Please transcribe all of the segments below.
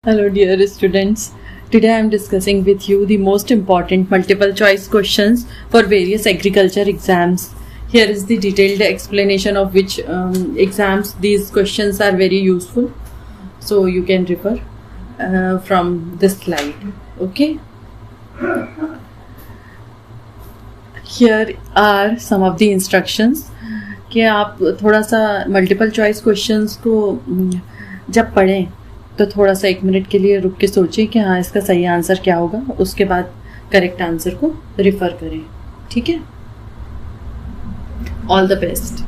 Hello, dear students. Today I am discussing with you the most important multiple choice questions for various agriculture exams. Here is the detailed explanation of which exams these questions are very useful. So you can refer from this slide. Okay. Here are some of the instructions कि आप थोड़ा सा multiple choice questions को जब पढ़ें तो थोड़ा सा 1 मिनट के लिए रुक के सोचें कि हाँ इसका सही आंसर क्या होगा, उसके बाद करेक्ट आंसर को रिफर करें. ठीक है. All the best.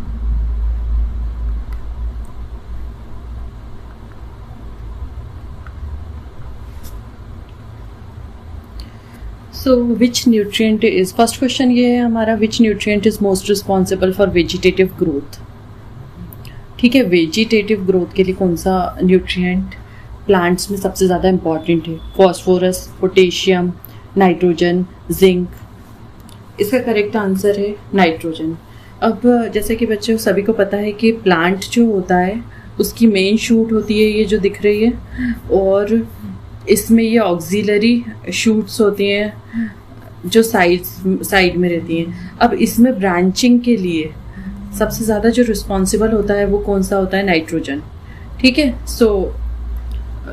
So which nutrient is, first question ये है हमारा, विच nutrient is most responsible for vegetative growth. ठीक है. वेजिटेटिव ग्रोथ के लिए कौन सा न्यूट्रिएंट प्लांट्स में सबसे ज़्यादा इम्पॉर्टेंट है? Phosphorus, potassium, nitrogen, zinc. इसका करेक्ट आंसर है नाइट्रोजन. अब जैसे कि बच्चों सभी को पता है कि प्लांट जो होता है उसकी मेन शूट होती है ये जो दिख रही है, और इसमें ये ऑक्सिलरी शूट्स होती हैं जो साइड में रहती हैं. अब इसमें ब्रांचिंग के लिए सबसे ज़्यादा जो रिस्पॉन्सिबल होता है वो कौन सा होता है? नाइट्रोजन. ठीक है. सो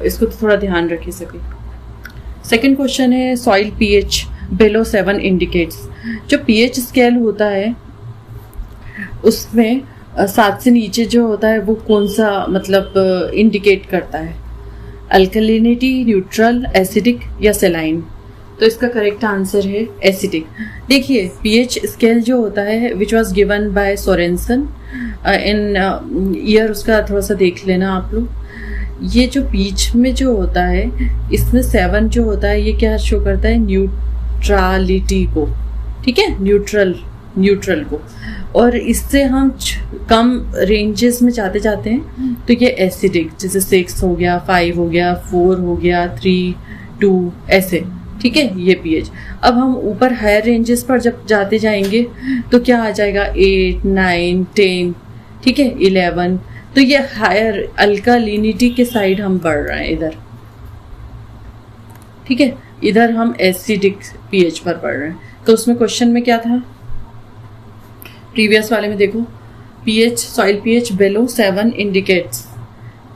इसको तो थोड़ा ध्यान रखिए सभी. सेकंड क्वेश्चन है सॉइल पीएच बिलो 7 इंडिकेट्स. जो पीएच स्केल होता है उसमें 7 से नीचे जो होता है वो कौन सा मतलब इंडिकेट करता है? अल्कलिनिटी, न्यूट्रल, एसिडिक या सेलाइन. तो इसका करेक्ट आंसर है एसिडिक. देखिए पीएच स्केल जो होता है which was given by Sorensen in year, उसका थोड़ा सा देख लेना आप लोग. ये जो बीच में जो होता है इसमें 7 जो होता है ये क्या शो करता है? न्यूट्रलिटी को. ठीक है. न्यूट्रल को. और इससे हम कम रेंजेस में जाते हैं तो ये एसिडिक, जैसे 6 हो गया, 5 हो गया, 4 हो गया, 3, 2 ऐसे. ठीक है. ये पीएच. अब हम ऊपर हायर रेंजेस पर जब जाते जाएंगे तो क्या आ जाएगा? 8, 9, 10. ठीक है. 11. तो ये हायर अल्कालिनिटी के साइड हम बढ़ रहे हैं इधर. ठीक है. इधर हम एसिडिक पीएच पर बढ़ रहे हैं. तो उसमें क्वेश्चन में क्या था प्रीवियस वाले में? देखो pH, soil pH below 7 indicates.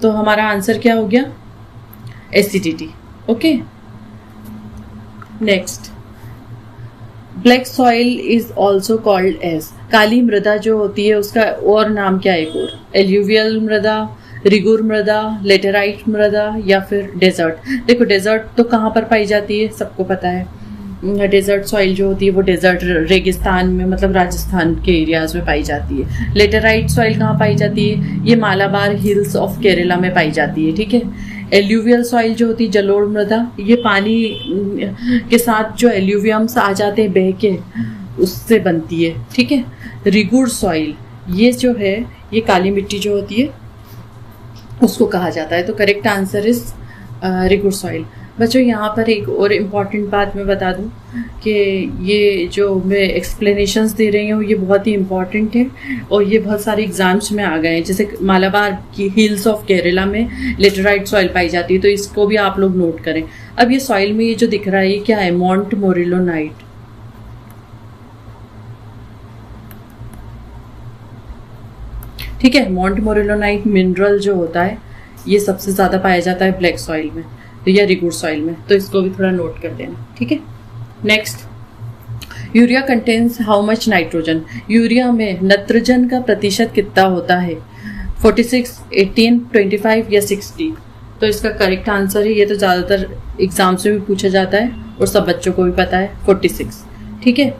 तो हमारा आंसर क्या हो गया? Acidity. Okay. Next, black soil is also called as. काली मृदा जो होती है उसका और नाम क्या है? एक और एल्यूवियल मृदा, रिगुर मृदा, लेटेराइट मृदा या फिर डेजर्ट. देखो डेजर्ट तो कहाँ पर पाई जाती है सबको पता है. डेजर्ट सॉइल जो होती है वो डेजर्ट रेगिस्तान में, मतलब राजस्थान के एरियाज में पाई जाती है. लेटेराइट सॉइल कहाँ पाई जाती है? ये मालाबार हिल्स ऑफ केरला में पाई जाती है. ठीक है. एल्यूवियल सॉइल जो होती है जलोढ़ मृदा, ये पानी के साथ जो एल्यूवियम्स आ जाते हैं बह के उससे बनती है. ठीक है. रिगुर सॉइल ये जो है ये काली मिट्टी जो होती है उसको कहा जाता है. तो करेक्ट आंसर इज रिगुर सॉइल. बच्चों यहाँ पर एक और इम्पॉर्टेंट बात मैं बता दूँ कि ये जो मैं एक्सप्लेनेशंस दे रही हूँ ये बहुत ही इम्पॉर्टेंट है और ये बहुत सारे एग्जाम्स में आ गए हैं. जैसे मालाबार की हिल्स ऑफ केरला में लेटेराइट सॉइल पाई जाती है, तो इसको भी आप लोग नोट करें. अब ये सॉइल में ये जो दिख रहा है ये क्या है? मॉन्ट मोरिलोनाइट. ठीक है. मॉन्ट मोरिलोनाइट मिनरल जो होता है ये सबसे ज़्यादा पाया जाता है ब्लैक सॉइल में या रिगुर सॉइल में, तो इसको भी थोड़ा नोट कर देना. ठीक है. Next, urea contains how much nitrogen. Urea में नाइट्रोजन का प्रतिशत कितना होता है? 46, 18, 25 या 60. तो इसका करेक्ट आंसर है, ये तो ज़्यादातर एग्जाम्स में भी पूछा जाता है और सब बच्चों को भी पता है, 46. ठीक है.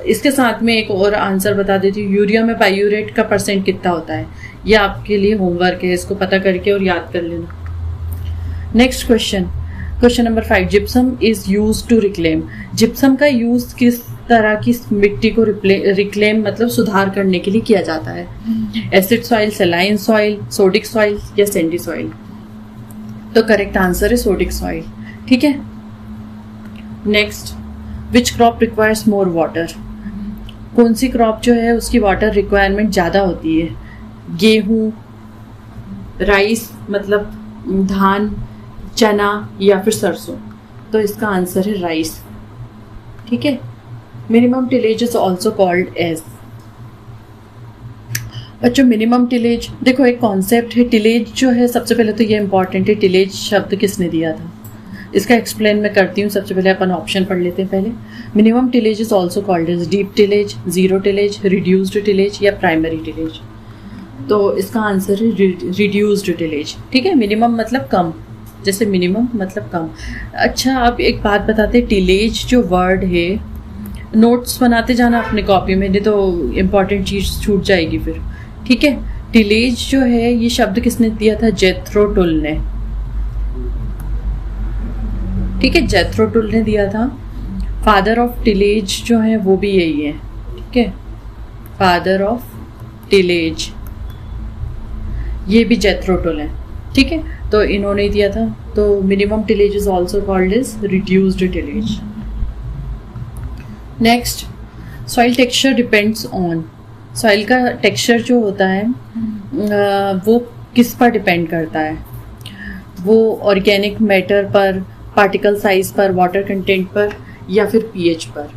इसके साथ में एक और आंसर बता देती हूँ. यूरिया में पायूरेट का परसेंट कितना होता है? ये आपके लिए होमवर्क है, इसको पता करके और याद कर लेना. Next question number 5, gypsum is use to reclaim. Gypsum का यूज किस तरह की मिट्टी को रिक्लेम मतलब सुधार करने के लिए किया जाता है? Acid soil, saline soil, sodic soil या सैंडी सॉइल. तो करेक्ट आंसर है सोडिक सॉइल. ठीक है. Next, which crop requires more water. कौन सी क्रॉप जो है उसकी वाटर रिक्वायरमेंट ज़्यादा होती है? गेहूँ, राइस मतलब धान, चना या फिर सरसों। तो इसका आंसर है राइस। ठीक है। Minimum tillage is also called as. बच्चों मिनिमम टिलेज, देखो एक कॉन्सेप्ट है टिलेज जो है, सबसे पहले तो ये इंपॉर्टेंट है, टिलेज शब्द किसने दिया था, इसका एक्सप्लेन मैं करती हूँ। सबसे पहले अपन ऑप्शन पढ़ लेते हैं पहले। Minimum tillage is also called as deep tillage, zero tillage, reduced tillage या प्राइमरी टिलेज। तो इसका आंसर है रिड्यूस्ड टिलेज। ठीक है। मिनिमम मतलब कम, जैसे मिनिमम मतलब कम। अच्छा, अब एक बात बताते हैं, टिलेज जो वर्ड है, नोट्स बनाते जाना अपने कॉपी में, नहीं तो इम्पॉर्टेंट चीज छूट जाएगी फिर। ठीक है। टिलेज जो है ये शब्द किसने दिया था, जेथरो टुल ने। ठीक है, जेथरो टुल ने दिया था। फादर ऑफ टिलेज जो है वो भी यही है। ठीक है, फादर ऑफ टिलेज ये भी जेथरो टुल है। ठीक है, तो इन्होंने दिया था। तो minimum tillage is also called is reduced tillage. Next, soil texture depends on. Soil का टेक्सचर जो होता है वो किस पर डिपेंड करता है, वो ऑर्गेनिक मैटर पर, पार्टिकल साइज पर, वाटर कंटेंट पर या फिर पीएच पर।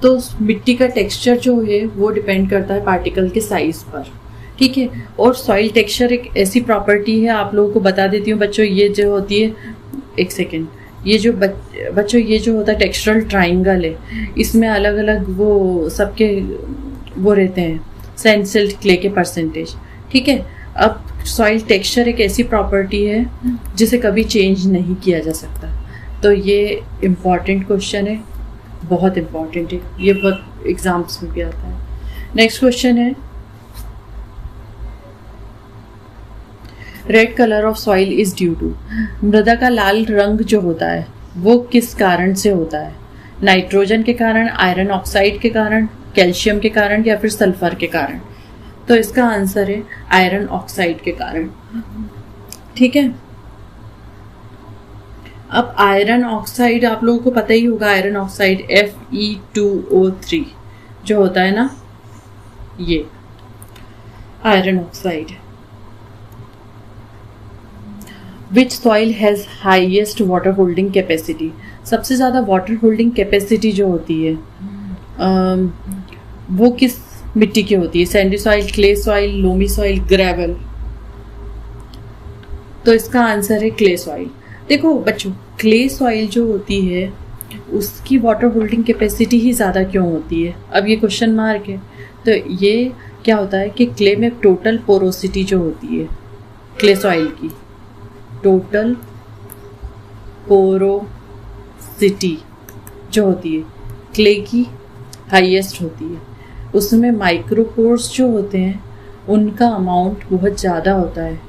तो मिट्टी का टेक्सचर जो है वो डिपेंड करता है पार्टिकल के साइज पर। ठीक है। और सॉइल टेक्सचर एक ऐसी प्रॉपर्टी है, आप लोगों को बता देती हूँ बच्चों, ये जो होती है, एक सेकेंड, ये जो बच्चों ये जो होता है टेक्सचरल ट्राइंगल है, इसमें अलग अलग वो सबके वो रहते हैं सैंड सिल्ट क्ले के परसेंटेज। ठीक है। अब सॉइल टेक्सचर एक ऐसी प्रॉपर्टी है जिसे कभी चेंज नहीं किया जा सकता। तो ये इम्पॉर्टेंट क्वेश्चन है, बहुत इम्पॉर्टेंट है, ये बहुत एग्जाम्स में भी आता है। नेक्स्ट क्वेश्चन है, red colour of soil is due to. मृदा का लाल रंग जो होता है वो किस कारण से होता है, नाइट्रोजन के कारण, आयरन ऑक्साइड के कारण, कैल्शियम के कारण या फिर सल्फर के कारण। तो इसका आंसर है आयरन ऑक्साइड के कारण। ठीक है। अब आयरन ऑक्साइड आप लोगों को पता ही होगा, आयरन ऑक्साइड Fe2O3 जो होता है ना, ये iron oxide. Which soil has highest water holding capacity. सबसे ज्यादा वाटर होल्डिंग कैपेसिटी जो होती है वो किस मिट्टी की होती है, Sandy soil, clay soil, loamy soil, gravel. तो इसका आंसर है क्ले सॉइल। देखो बच्चों, क्ले सॉइल जो होती है उसकी वाटर होल्डिंग कैपेसिटी ही ज़्यादा क्यों होती है, अब ये क्वेश्चन मार्क है। तो ये क्या होता है कि क्ले में टोटल पोरोसिटी जो होती है क्ले सॉइल की, टोटल पोरोसिटी जो होती है क्ले की हाईएस्ट होती है। उसमें माइक्रोपोर्स जो होते हैं उनका अमाउंट बहुत ज़्यादा होता है।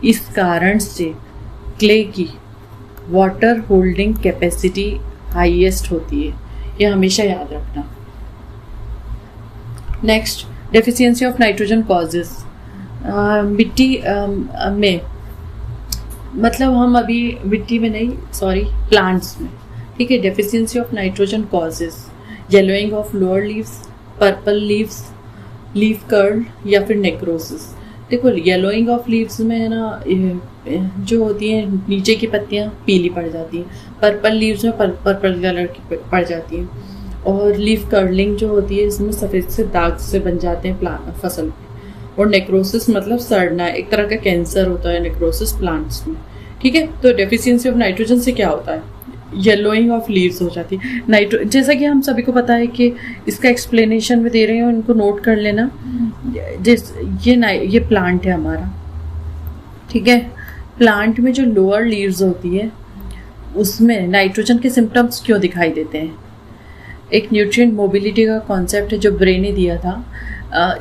इस कारण से क्ले की वाटर होल्डिंग कैपेसिटी हाईएस्ट होती है, ये हमेशा याद रखना। Next, deficiency of nitrogen causes. मिट्टी में, मतलब हम अभी मिट्टी में नहीं, सॉरी प्लांट्स में। ठीक है। Deficiency of nitrogen causes yellowing of lower leaves, purple leaves, leaf curl या फिर नेक्रोसिस। देखो येलोइंग ऑफ लीव्स में है ना, जो होती हैं नीचे की पत्तियां पीली पड़ जाती हैं, पर्पल लीव्स में पर्पल कलर की पड़ जाती हैं, और लीफ कर्लिंग जो होती है इसमें सफ़ेद से दाग से बन जाते हैं फसल पे। और नेक्रोसिस मतलब सड़ना, एक तरह का कैंसर होता है नेक्रोसिस प्लांट्स में। ठीक है। तो डेफिशिएंसी ऑफ नाइट्रोजन से क्या होता है, येलोइंग ऑफ लीव्स हो जाती है। जैसा कि हम सभी को पता है कि इसका एक्सप्लेनेशन में दे रहे हैं, इनको नोट कर लेना। ये प्लांट है हमारा। ठीक है। प्लांट में जो लोअर लीव्स होती है उसमें नाइट्रोजन के सिम्टम्स क्यों दिखाई देते हैं। एक न्यूट्रिएंट मोबिलिटी का कॉन्सेप्ट है जो ब्रे ने दिया था।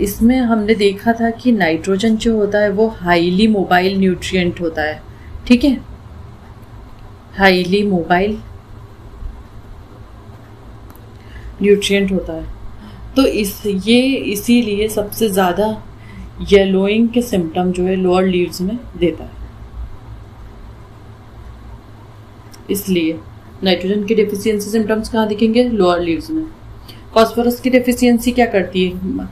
इसमें हमने देखा था कि नाइट्रोजन जो होता है वो हाईली मोबाइल न्यूट्रिएंट होता है। ठीक है, हाईली मोबाइल न्यूट्रिएंट होता है। तो इसीलिए सबसे ज़्यादा येलोइंग के सिम्टम जो है लोअर लीव्स में देता है। इसलिए नाइट्रोजन की डेफिशिएंसी सिम्टम्स कहाँ दिखेंगे, लोअर लीव्स में। फास्फोरस की डेफिशिएंसी क्या करती है,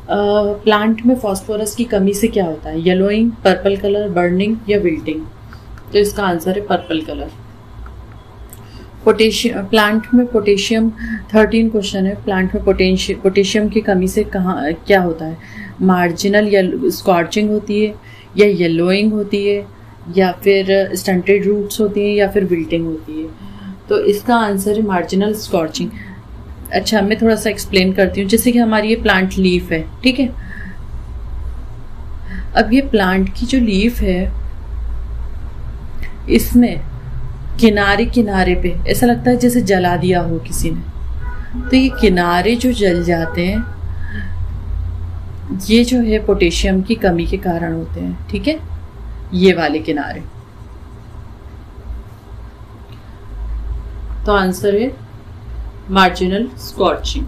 प्लांट में फास्फोरस की कमी से क्या होता है, येलोइंग, पर्पल कलर, बर्निंग या विल्टिंग। तो इसका आंसर है पर्पल कलर। पोटेशियम, प्लांट में पोटेशियम, 13 क्वेश्चन है। प्लांट में पोटेशियम की कमी से कहाँ क्या होता है? मार्जिनल या स्कॉर्चिंग होती है, या येलोइंग होती है, या फिर स्टंटेड रूट्स होती हैं, या फिर विल्टिंग होती है। तो इसका आंसर है मार्जिनल स्कॉर्चिंग। अच्छा, मैं थोड़ा सा एक्सप्लेन करती हूँ। जैसे कि हमारी ये प्लांट लीफ है, ठीक है। अब ये प्लांट की जो लीफ है, इसमें किनारे किनारे पे ऐसा लगता है जैसे जला दिया हो किसी ने। तो ये किनारे जो जल जाते हैं, ये जो है पोटेशियम की कमी के कारण होते हैं, ठीक है, ये वाले किनारे। तो आंसर है मार्जिनल स्कॉर्चिंग।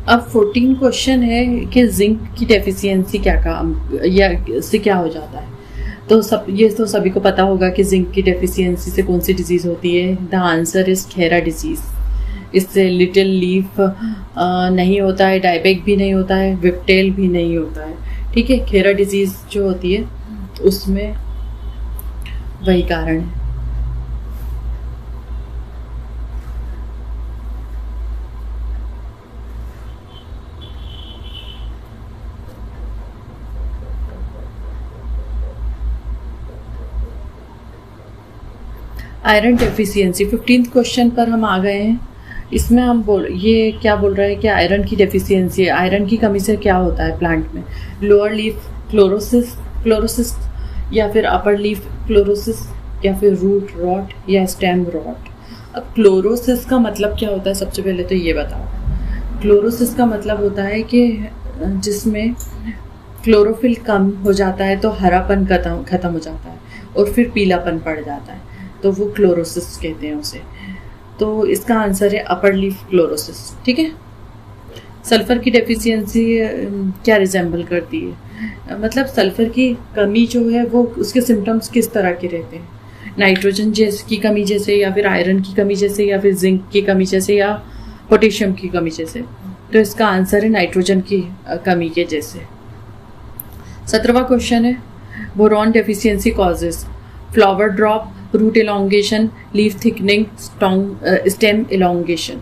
अब 14 क्वेश्चन है कि जिंक की डेफिशिएंसी क्या काम या इससे क्या हो जाता है। तो ये तो सभी को पता होगा कि जिंक की डेफिशिएंसी से कौन सी डिजीज होती है। The answer is Khera disease. इससे लिटिल लीफ नहीं होता है, डायबेक भी नहीं होता है, विपटेल भी नहीं होता है, ठीक है। खेरा डिजीज जो होती है उसमें वही कारण है। आयरन डेफिशिएंसी 15th क्वेश्चन पर हम आ गए हैं। इसमें हम ये क्या बोल रहा है कि आयरन की डेफिशिएंसी है। आयरन की कमी से क्या होता है प्लांट में? लोअर लीफ क्लोरोसिस या फिर अपर लीफ क्लोरोसिस या फिर रूट रॉट या स्टेम रॉट। अब क्लोरोसिस का मतलब क्या होता है? सबसे पहले तो ये बताओ। क्लोरोसिस का मतलब होता है कि जिसमें क्लोरोफिल कम हो जाता है तो हरापन खत्म हो जाता है और फिर पीलापन पड़ जाता है, तो वो क्लोरोसिस कहते हैं उसे। तो इसका आंसर है अपर लीफ क्लोरोसिस, ठीक है। सल्फर की डेफिशिएंसी क्या रिजेंबल करती है? मतलब सल्फर की कमी जो है वो उसके सिम्टम्स किस तरह के रहते हैं? नाइट्रोजन की कमी जैसे, या फिर आयरन की कमी जैसे, या फिर जिंक की कमी जैसे, या पोटेशियम की कमी जैसे। तो इसका आंसर है नाइट्रोजन की कमी के जैसे। 17वां क्वेश्चन है boron deficiency causes flower drop, root elongation, leaf thickening, stem elongation.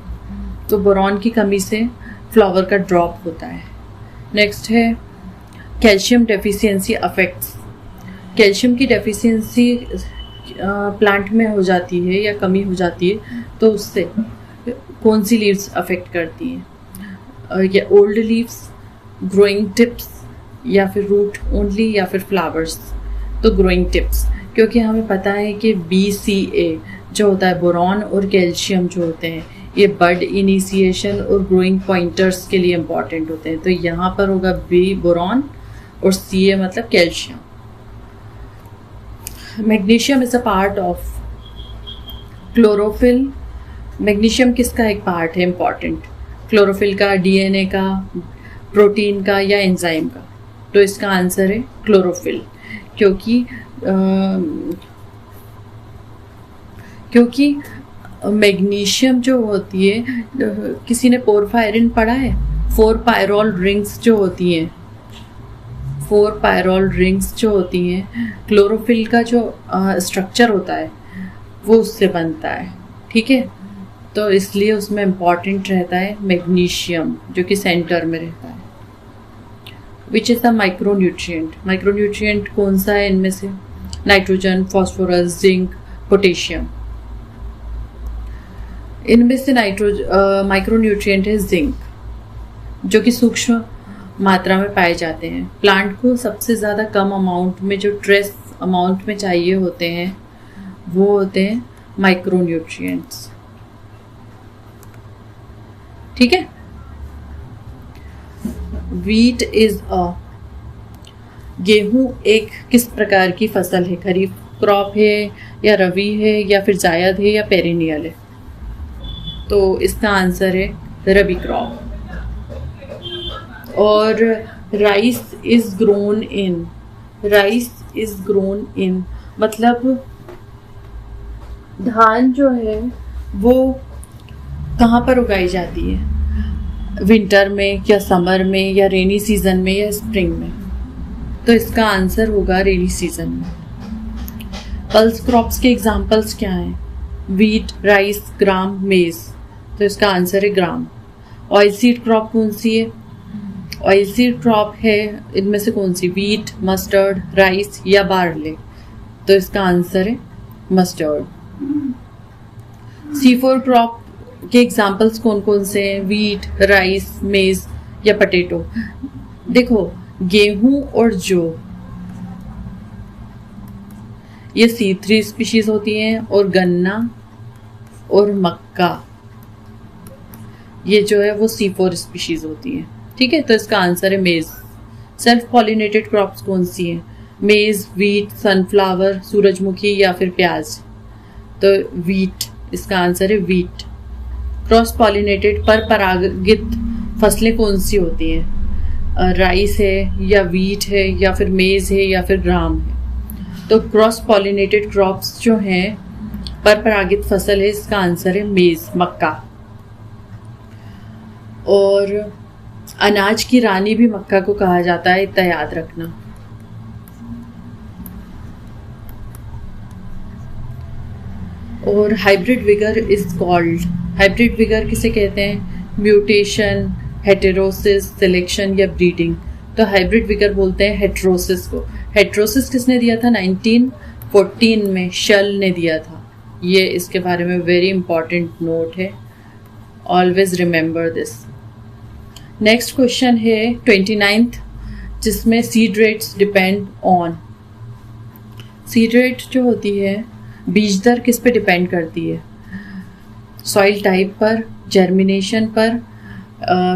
तो बोरॉन की कमी से फ्लावर का ड्रॉप होता है। नेक्स्ट है कैल्शियम डेफिशिएंसी अफेक्ट्स। कैल्शियम की डेफिशिएंसी प्लांट में हो जाती है या कमी हो जाती है तो उससे कौन सी लीव्स अफेक्ट करती हैं? या ओल्ड लीव्स, ग्रोइंग टिप्स, या फिर रूट ओनली, या फिर फ्लावर्स। तो ग्रोइंग टिप्स, क्योंकि हमें पता है कि BCA जो होता है बोरॉन और कैल्शियम जो होते हैं ये बड इनिशिएशन और ग्रोइंग पॉइंटर्स के लिए इम्पॉर्टेंट होते हैं। तो यहाँ पर होगा B बोरॉन और CA मतलब calcium. Magnesium is a part of chlorophyll. Magnesium किसका एक पार्ट है इम्पॉर्टेंट? क्लोरोफिल का, DNA का, प्रोटीन का, या एंजाइम का? तो इसका आंसर है क्लोरोफिल, क्योंकि मैग्नीशियम जो होती है, किसी ने पोरफायरिन पढ़ा है? 4 पायरोल रिंग्स जो होती हैं, 4 पायरोल रिंग्स जो होती हैं, क्लोरोफिल का जो स्ट्रक्चर होता है वो उससे बनता है, ठीक है। तो इसलिए उसमें इम्पॉर्टेंट रहता है मैग्नीशियम, जो कि सेंटर में रहता है। Which is the micronutrient. Micronutrient कौन सा है इनमें से? Nitrogen, phosphorus, zinc, potassium. इनमें से माइक्रोन्यूट्रिएंट है जिंक, जो कि सूक्ष्म मात्रा में पाए जाते हैं। प्लांट को सबसे ज़्यादा कम अमाउंट में जो ट्रेस अमाउंट में चाहिए होते हैं वो होते हैं माइक्रोन्यूट्रिएंट्स, ठीक है। वीट इज अ, गेहूं एक किस प्रकार की फसल है? खरीफ क्रॉप है, या रबी है, या फिर जायद है, या पेरिनियल है? तो इसका आंसर है रबी क्रॉप। और rice is grown in, rice is grown in मतलब धान जो है वो कहाँ पर उगाई जाती है? विंटर में या समर में या रेनी सीजन में या स्प्रिंग में? तो इसका आंसर होगा रेनी सीजन में। पल्स क्रॉप्स के एग्जाम्पल्स क्या हैं? वीट, राइस, ग्राम, मेज। तो इसका आंसर है ग्राम। ऑयल सीड क्रॉप कौन सी है? ऑयल सीड क्रॉप है इनमें से कौन सी? वीट, मस्टर्ड, राइस या बार्ले? तो इसका आंसर है मस्टर्ड। C4 क्रॉप के एग्जाम्पल्स कौन कौन से हैं? वीट, राइस, मेज या पटेटो? देखो, गेहूं और जौ ये C3 स्पीशीज होती हैं, और गन्ना और मक्का ये जो है वो C4 स्पीशीज होती हैं। ठीक है, तो इसका आंसर है मेज। सेल्फ पॉलिनेटेड क्रॉप्स कौन सी हैं? मेज, वीट, सनफ्लावर, सूरजमुखी या फिर प्याज? तो वीट, इसका आंसर है वीट। क्रॉस पॉलिनेटेड पर परागित फसलें कौन सी होती हैं? राइस है या वीट है या फिर मेज है या फिर ग्राम है? तो क्रॉस पॉलिनेटेड क्रॉप्स जो हैं पर परागित फसल है, इसका आंसर है मेज, मक्का। और अनाज की रानी भी मक्का को कहा जाता है, इतना याद रखना। और hybrid vigour is called, hybrid vigour किसे कहते हैं? म्यूटेशन, हेटेरोसिस, सिलेक्शन या ब्रीडिंग? तो हाइब्रिड विगर बोलते हैं हेटेरोसिस को। हेटेरोसिस किसने दिया था? 1914 में शल ने दिया था। ये इसके बारे में वेरी इंपॉर्टेंट नोट है, always remember this. Next question है 29th, जिसमें seed rates depend on. Seed rate जो होती है, बीज दर किस पे डिपेंड करती है? सॉइल टाइप पर, जर्मिनेशन पर,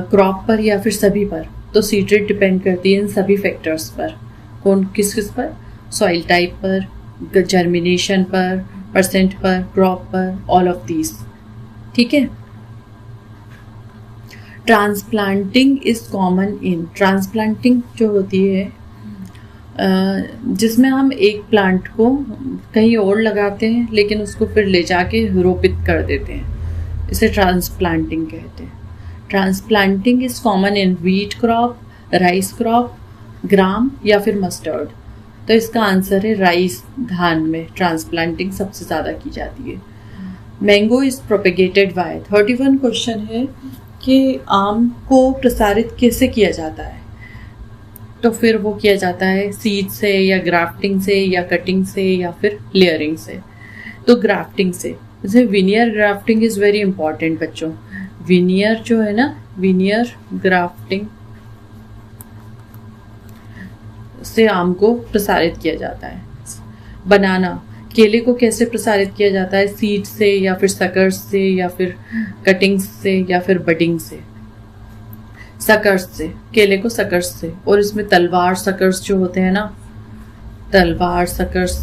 क्रॉप पर या फिर सभी पर? तो सीड रेट डिपेंड करती है इन सभी फैक्टर्स पर। कौन किस किस पर? सॉइल टाइप पर, जर्मिनेशन पर, परसेंट पर, क्रॉप पर, ऑल ऑफ दीज। ठीक है। Transplanting is common in, transplanting जो होती है जिसमें हम एक प्लांट को कहीं और लगाते हैं लेकिन उसको फिर ले जाके रोपित कर देते हैं, इसे ट्रांसप्लांटिंग कहते हैं। Transplanting is common in wheat crop, rice crop, gram या फिर मस्टर्ड? तो इसका आंसर है राइस, धान में ट्रांसप्लांटिंग सबसे ज़्यादा की जाती है। Mango is propagated by, 31 question है कि आम को प्रसारित कैसे किया जाता है? तो फिर वो किया जाता है सीड से या ग्राफ्टिंग से या कटिंग से या फिर लेयरिंग से। तो ग्राफ्टिंग से, जैसे veneer grafting is very important बच्चों। विनियर जो है ना, विनियर ग्राफ्टिंग से आम को प्रसारित किया जाता है। बनाना, केले को कैसे प्रसारित किया जाता है? सीड से या फिर सकर्स से या फिर कटिंग्स से या फिर बडिंग से? सकर्स से, केले को सकर्स से। और इसमें तलवार सकर्स जो होते हैं ना, तलवार suckers,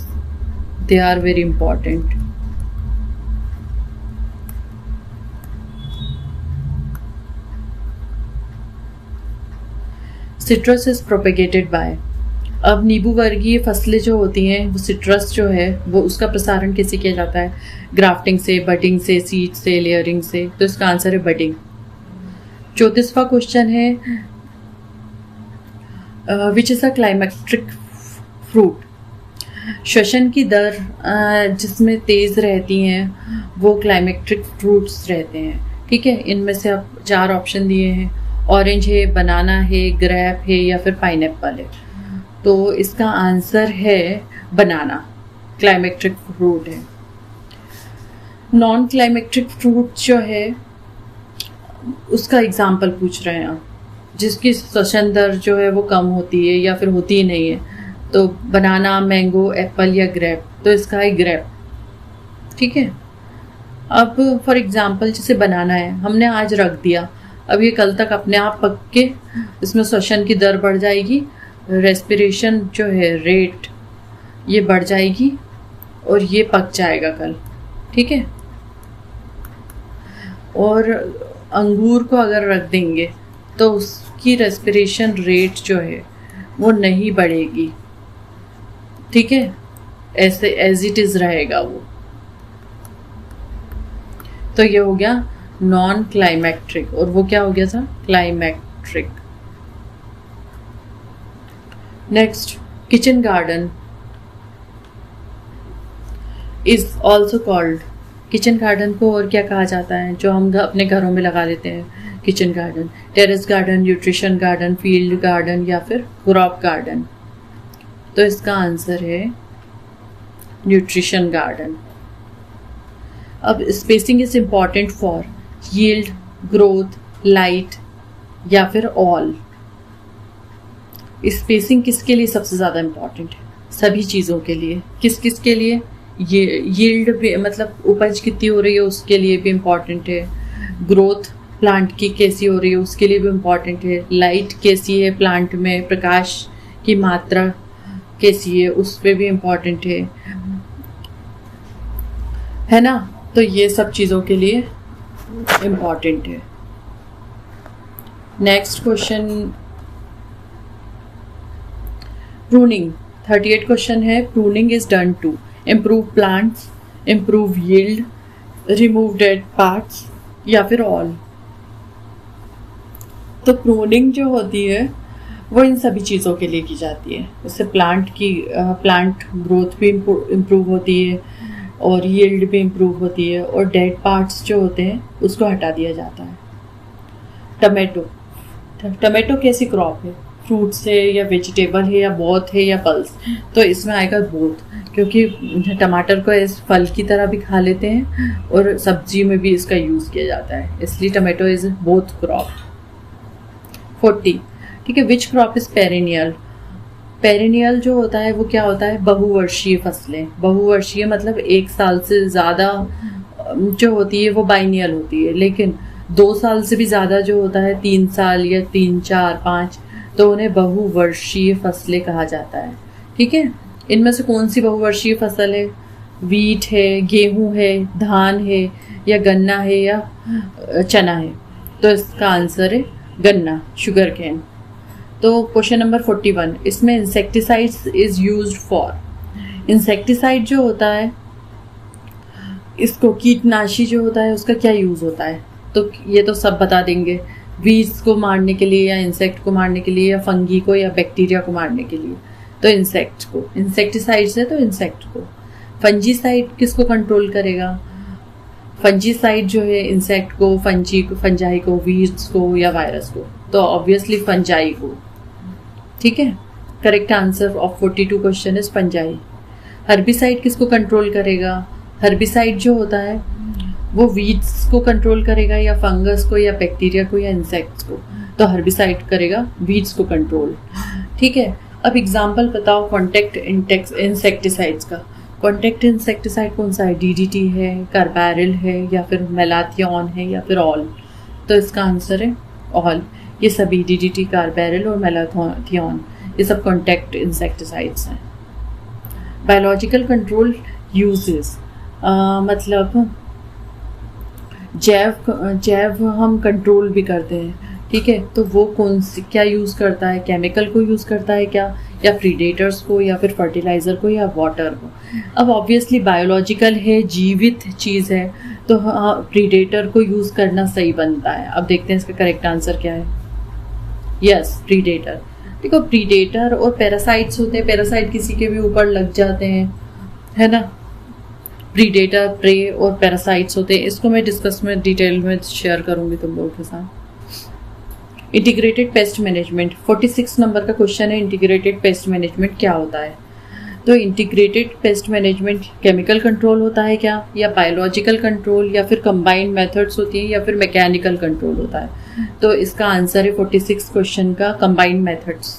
they are very important. Citrus is propagated by, अब नींबू वर्गीय फसलें जो होती हैं वो सिट्रस जो है वो उसका प्रसारण कैसे किया जाता है? ग्राफ्टिंग से, बडिंग से, सीड से, लेयरिंग से? तो इसका आंसर है बडिंग। 34वां क्वेश्चन है विच इज अ क्लाइमेक्ट्रिक फ्रूट, श्वसन की दर जिसमें तेज रहती हैं वो क्लाइमेक्ट्रिक फ्रूट्स रहते हैं। ठीक है, इनमें से अब 4 ऑप्शन दिए हैं, ऑरेंज है, बनाना है, ग्रेप है या फिर पाइनएप्पल है। तो इसका आंसर है बनाना, क्लाइमेक्ट्रिक फ्रूट है। नॉन क्लाइमेक्ट्रिक फ्रूट जो है उसका एग्जाम्पल पूछ रहे हैं, जिसकी श्वसन दर जो है वो कम होती है या फिर होती ही नहीं है। तो बनाना, मैंगो, एप्पल या ग्रेप? तो इसका है ग्रेप। ठीक है। अब फॉर एग्जाम्पल जैसे बनाना है, हमने आज रख दिया, अब ये कल तक अपने आप पक के इसमें श्वसन की दर बढ़ जाएगी, रेस्पिरेशन जो है रेट ये बढ़ जाएगी और ये पक जाएगा कल। ठीक है। और अंगूर को अगर रख देंगे तो उसकी रेस्पिरेशन रेट जो है वो नहीं बढ़ेगी। ठीक है, ऐसे एज इट इज रहेगा वो। तो ये हो गया नॉन क्लाइमेक्ट्रिक, और वो क्या हो गया था? Climacteric. Next, kitchen garden is also called, kitchen garden को और क्या कहा जाता है जो हम अपने घरों में लगा लेते हैं? Kitchen garden, terrace garden, nutrition garden, field garden या फिर क्रॉप गार्डन। तो इसका आंसर है न्यूट्रिशन गार्डन। अब spacing is important for yield, growth, light या फिर ऑल। स्पेसिंग किसके लिए सबसे ज़्यादा इंपॉर्टेंट है? सभी चीज़ों के लिए। किस किस के लिए? ये यील्ड भी, मतलब उपज कितनी हो रही है उसके लिए भी इम्पॉर्टेंट है। ग्रोथ प्लांट की कैसी हो रही है उसके लिए भी इम्पॉर्टेंट है। लाइट कैसी है प्लांट में, प्रकाश की मात्रा कैसी है उस पर भी इम्पॉर्टेंट है ना? तो ये सब चीज़ों के लिए इम्पॉर्टेंट है। नेक्स्ट क्वेश्चन, प्रूनिंग 38 क्वेश्चन है। Pruning is done to improve plants, improve yield, remove dead parts या फिर ऑल। तो प्रूनिंग जो होती है वो इन सभी चीज़ों के लिए की जाती है। उससे प्लांट ग्रोथ भी इम्प्रूव होती है और यील्ड भी इम्प्रूव होती है और डेड पार्ट्स जो होते हैं उसको हटा दिया जाता है। टमाटो कैसी क्रॉप है? फ्रूट्स है या वेजिटेबल है या बोथ है या पल्स? तो इसमें आएगा बोथ, क्योंकि टमाटर को इस फल की तरह भी खा लेते हैं और सब्जी में भी इसका यूज़ किया जाता है, इसलिए टमाटो इज बोथ क्रॉप। 40, ठीक है। Which crop is perennial? Perennial जो होता है वो क्या होता है? बहुवर्षीय फसलें। बहुवर्षीय मतलब 1 साल से ज़्यादा जो होती है वो बाइनियल होती है, लेकिन 2 साल से भी ज़्यादा जो होता है, 3 साल या 3, 4, 5, तो उन्हें बहुवर्षीय फसलें कहा जाता है। ठीक है। इनमें से कौन सी बहुवर्षीय फसल है? वीट है, गेहूं है, धान है या गन्ना है या चना है? तो इसका आंसर है गन्ना, शुगर केन। तो क्वेश्चन नंबर 41, इसमें insecticides is used for. Insecticide जो होता है, इसको कीटनाशी जो होता है उसका क्या यूज होता है? तो ये तो सब बता देंगे, वीड्स को मारने के लिए या इंसेक्ट को मारने के लिए या फंगी को या बैक्टीरिया को मारने के लिए। तो इंसेक्ट को, इंसेक्टिसाइड्स है तो इंसेक्ट को। फंजीसाइड किसको कंट्रोल करेगा? फंजीसाइड जो है इंसेक्ट को, फंजाई को, वीड्स को या वायरस को। तो ऑब्वियसली फंजाई को। ठीक है। Correct answer of 42 question is fungi. Herbicide किसको कंट्रोल करेगा? हर्बिसाइड जो होता है वो वीड्स को कंट्रोल करेगा या फंगस को या बैक्टीरिया को या इंसेक्ट्स को। तो हर्बिसाइड करेगा वीड्स को कंट्रोल। ठीक है। अब एग्जाम्पल बताओ कॉन्टैक्ट इंसेक्टिसाइड्स का। कॉन्टैक्ट इंसेक्टिसाइड कौन सा है? डीडीटी है, कार्बारिल है या फिर मेलाथियन है या फिर ऑल? तो इसका आंसर है ऑल। ये सभी डीडीटी, कार्बारिल और मेलाथियन ये सब कॉन्टैक्ट इंसेक्टिसाइड्स हैं। बायोलॉजिकल कंट्रोल यूजेस मतलब जैव हम कंट्रोल भी करते हैं। ठीक है। तो वो कौन सी क्या यूज़ करता है? केमिकल को यूज़ करता है क्या, या प्रीडेटर्स को या फिर फर्टिलाइज़र को या वाटर को? अब ऑब्वियसली बायोलॉजिकल है, जीवित चीज़ है, तो प्रीडेटर को यूज़ करना सही बनता है। अब देखते हैं इसका करेक्ट आंसर क्या है। Yes, predator. देखो, प्रीडेटर और पैरासाइट्स होते हैं। पैरासाइट किसी के भी ऊपर लग जाते हैं, है ना। प्रीडेटर, प्रे और पैरासाइट्स होते हैं। इसको मैं डिस्कस में डिटेल में शेयर करूंगी तुम लोगों के साथ। इंटीग्रेटेड पेस्ट मैनेजमेंट 46 नंबर का क्वेश्चन है। इंटीग्रेटेड पेस्ट मैनेजमेंट क्या होता है? तो integrated pest management chemical control होता है क्या, या बायोलॉजिकल कंट्रोल, या फिर कंबाइंड मेथड्स होती हैं, या फिर मैकेनिकल कंट्रोल होता है? तो इसका आंसर है 46 क्वेश्चन का combined methods.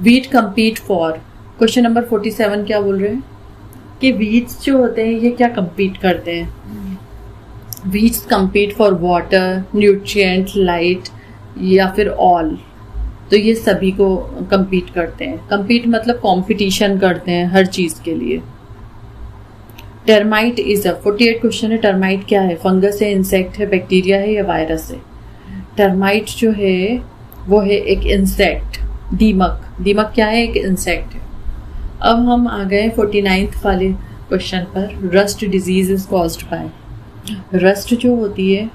Wheat compete for, question number 47 क्या बोल रहे हैं कि वीट्स जो होते हैं ये क्या कम्पीट करते हैं? Weeds compete for water, nutrient, light या फिर ऑल। तो ये सभी को कम्पीट करते हैं। कम्पीट मतलब कंपटीशन करते हैं हर चीज़ के लिए। टर्माइट इज 48 क्वेश्चन है। टर्माइट क्या है? फंगस है, इंसेक्ट है, बैक्टीरिया है या वायरस है? टर्माइट जो है वो है एक इंसेक्ट, दीमक। दीमक क्या है? एक इंसेक्ट है। अब हम आ गए 49th वाले क्वेश्चन पर। Rust disease is caused by. Rust जो होती है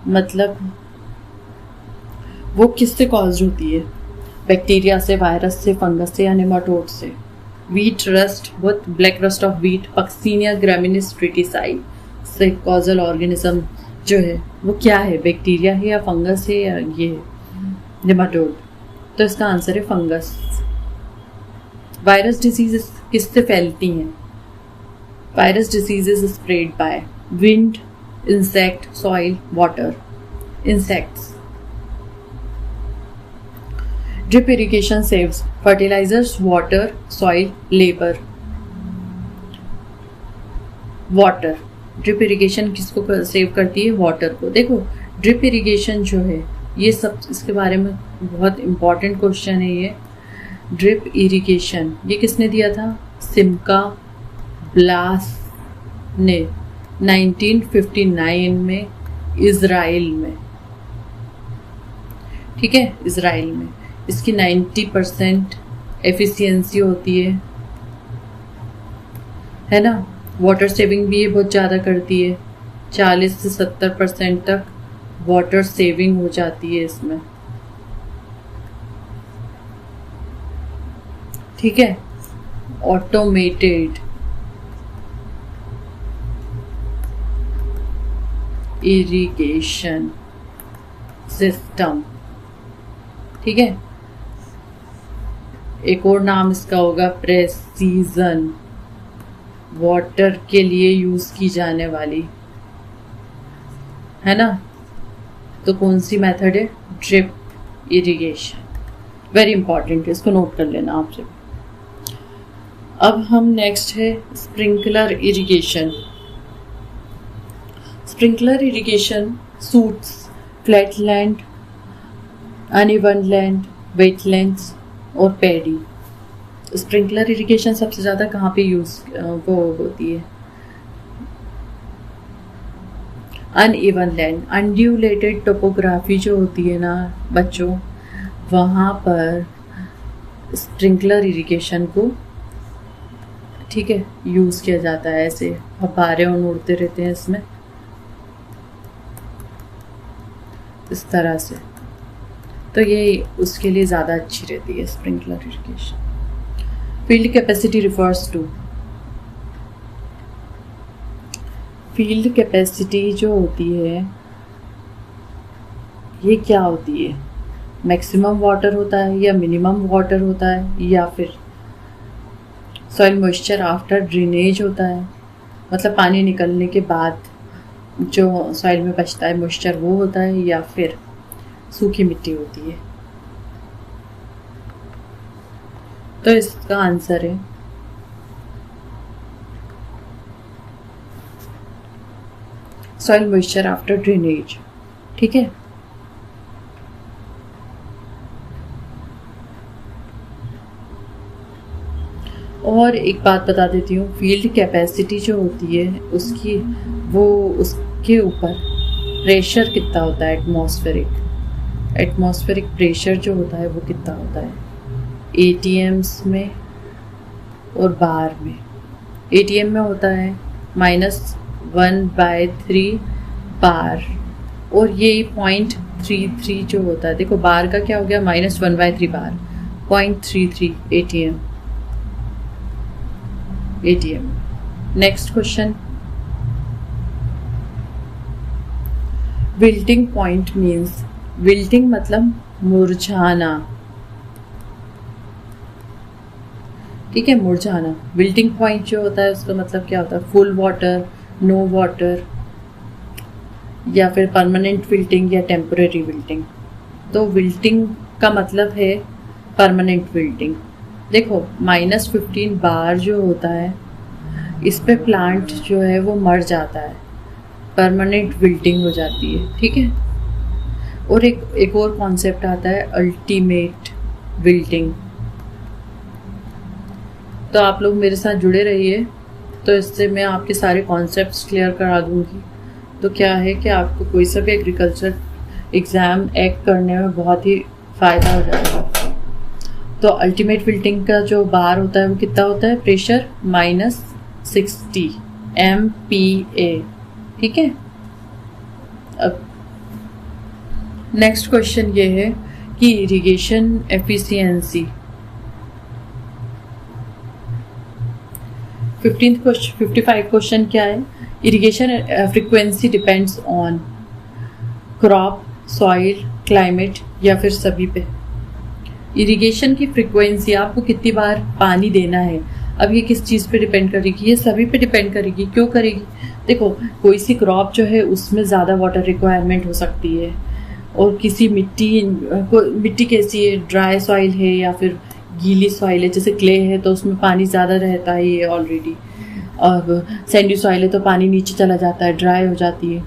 मतलब वो किससे कॉज होती है? बैक्टीरिया से, वायरस से, फंगस से या नेमाटोड से? व्हीट रस्ट, बहुत black rust of wheat, Puccinia graminis tritici से कॉजल ऑर्गेनिज्म जो है वो क्या है? बैक्टीरिया है या फंगस है या ये नेमाटोड? तो इसका आंसर है फंगस। वायरस डिजीज किससे फैलती हैं? Virus diseases spread by wind, insect, soil, water. Insects. Drip irrigation saves fertilizers, water, soil, labour. Water. Drip irrigation किसको सेव करती है? वाटर को। देखो ड्रिप इरिगेशन जो है ये सब, इसके बारे में बहुत इंपॉर्टेंट क्वेश्चन है ये। ड्रिप इरिगेशन ये किसने दिया था? सिमका ब्लास ने 1959 में इजराइल में, ठीक है, इजराइल में। इसकी 90% एफिशिएंसी होती है ना। वाटर सेविंग भी ये बहुत ज़्यादा करती है, 40 से 70% तक वाटर सेविंग हो जाती है इसमें, ठीक है। ऑटोमेटेड इरिगेशन सिस्टम, ठीक है। एक और नाम इसका होगा प्रेसीजन वाटर के लिए यूज की जाने वाली, है ना। तो कौन सी मेथड है? Drip irrigation. वेरी इंपॉर्टेंट है, इसको नोट कर लेना आपसे। अब हम नेक्स्ट है sprinkler irrigation. Sprinkler irrigation suits flatland, uneven land, wetlands और पैडी। स्प्रिंकलर इरिगेशन सबसे ज़्यादा कहाँ पे यूज वो होती है? अनइवन लैंड, अनड्यूलेटेड टोपोग्राफी जो होती है ना बच्चों, वहाँ पर स्प्रिंकलर इरिगेशन को, ठीक है, यूज़ किया जाता है। ऐसे फव्वारे उड़ते रहते हैं इसमें, इस तरह से। तो ये उसके लिए ज़्यादा अच्छी रहती है sprinkler irrigation. Field capacity refers to, field capacity जो होती है ये क्या होती है? मैक्सिमम वाटर होता है या मिनिमम वाटर होता है या फिर सॉइल मॉइस्चर आफ्टर ड्रेनेज होता है, मतलब पानी निकलने के बाद जो सॉइल में बचता है मॉइस्चर वो होता है, या फिर सूखी मिट्टी होती है? तो इसका आंसर है सॉइल मॉइस्चर आफ्टर ड्रेनेज, ठीक है। और एक बात बता देती हूँ, फील्ड कैपेसिटी जो होती है उसकी उसके ऊपर प्रेशर कितना होता है? एटमॉस्फेरिक प्रेशर जो होता है वो कितना होता है ATMs में और बार में? ATM में होता है -1/3 बार, और ये 0.33 जो होता है, देखो बार का क्या हो गया, -1/3 बार, 0.33 ATM। Next question, wilting point means, wilting मतलब मुरझाना, ठीक है, मुरझाना। विल्टिंग पॉइंट जो होता है उसका मतलब क्या होता है? फुल वाटर, नो वाटर, या फिर परमानेंट विल्टिंग या टेम्परेरी विल्टिंग। तो विल्टिंग का मतलब है परमानेंट विल्टिंग। देखो -15 बार जो होता है इस पे प्लांट जो है वो मर जाता है, परमानेंट विल्टिंग हो जाती है, ठीक है। और एक और कॉन्सेप्ट आता है अल्टीमेट विल्टिंग। तो आप लोग मेरे साथ जुड़े रहिए, तो इससे मैं आपके सारे कॉन्सेप्ट्स क्लियर करा दूंगी। तो क्या है कि आपको कोई सा भी एग्रीकल्चर एग्ज़ाम एक्ट करने में बहुत ही फ़ायदा हो जाएगा। तो अल्टीमेट विल्टिंग का जो बार होता है वो कितना होता है? प्रेशर -60 MPa, ठीक है। अब नेक्स्ट क्वेश्चन ये है कि इरिगेशन एफिशिएंसी 55 क्वेश्चन क्या है? Irrigation frequency depends on crop, soil, climate या फिर सभी पे। इरिगेशन की फ्रीक्वेंसी, आपको कितनी बार पानी देना है, अब ये किस चीज़ पे डिपेंड करेगी? ये सभी पे डिपेंड करेगी। क्यों करेगी? देखो, कोई सी क्रॉप जो है उसमें ज़्यादा वाटर रिक्वायरमेंट हो सकती है, और किसी मिट्टी कैसी है, ड्राई सॉइल है या फिर गीली सॉइल है, जैसे क्ले है तो उसमें पानी ज़्यादा रहता है ये ऑलरेडी, और सैंडी सॉइल है तो पानी नीचे चला जाता है, ड्राई हो जाती है।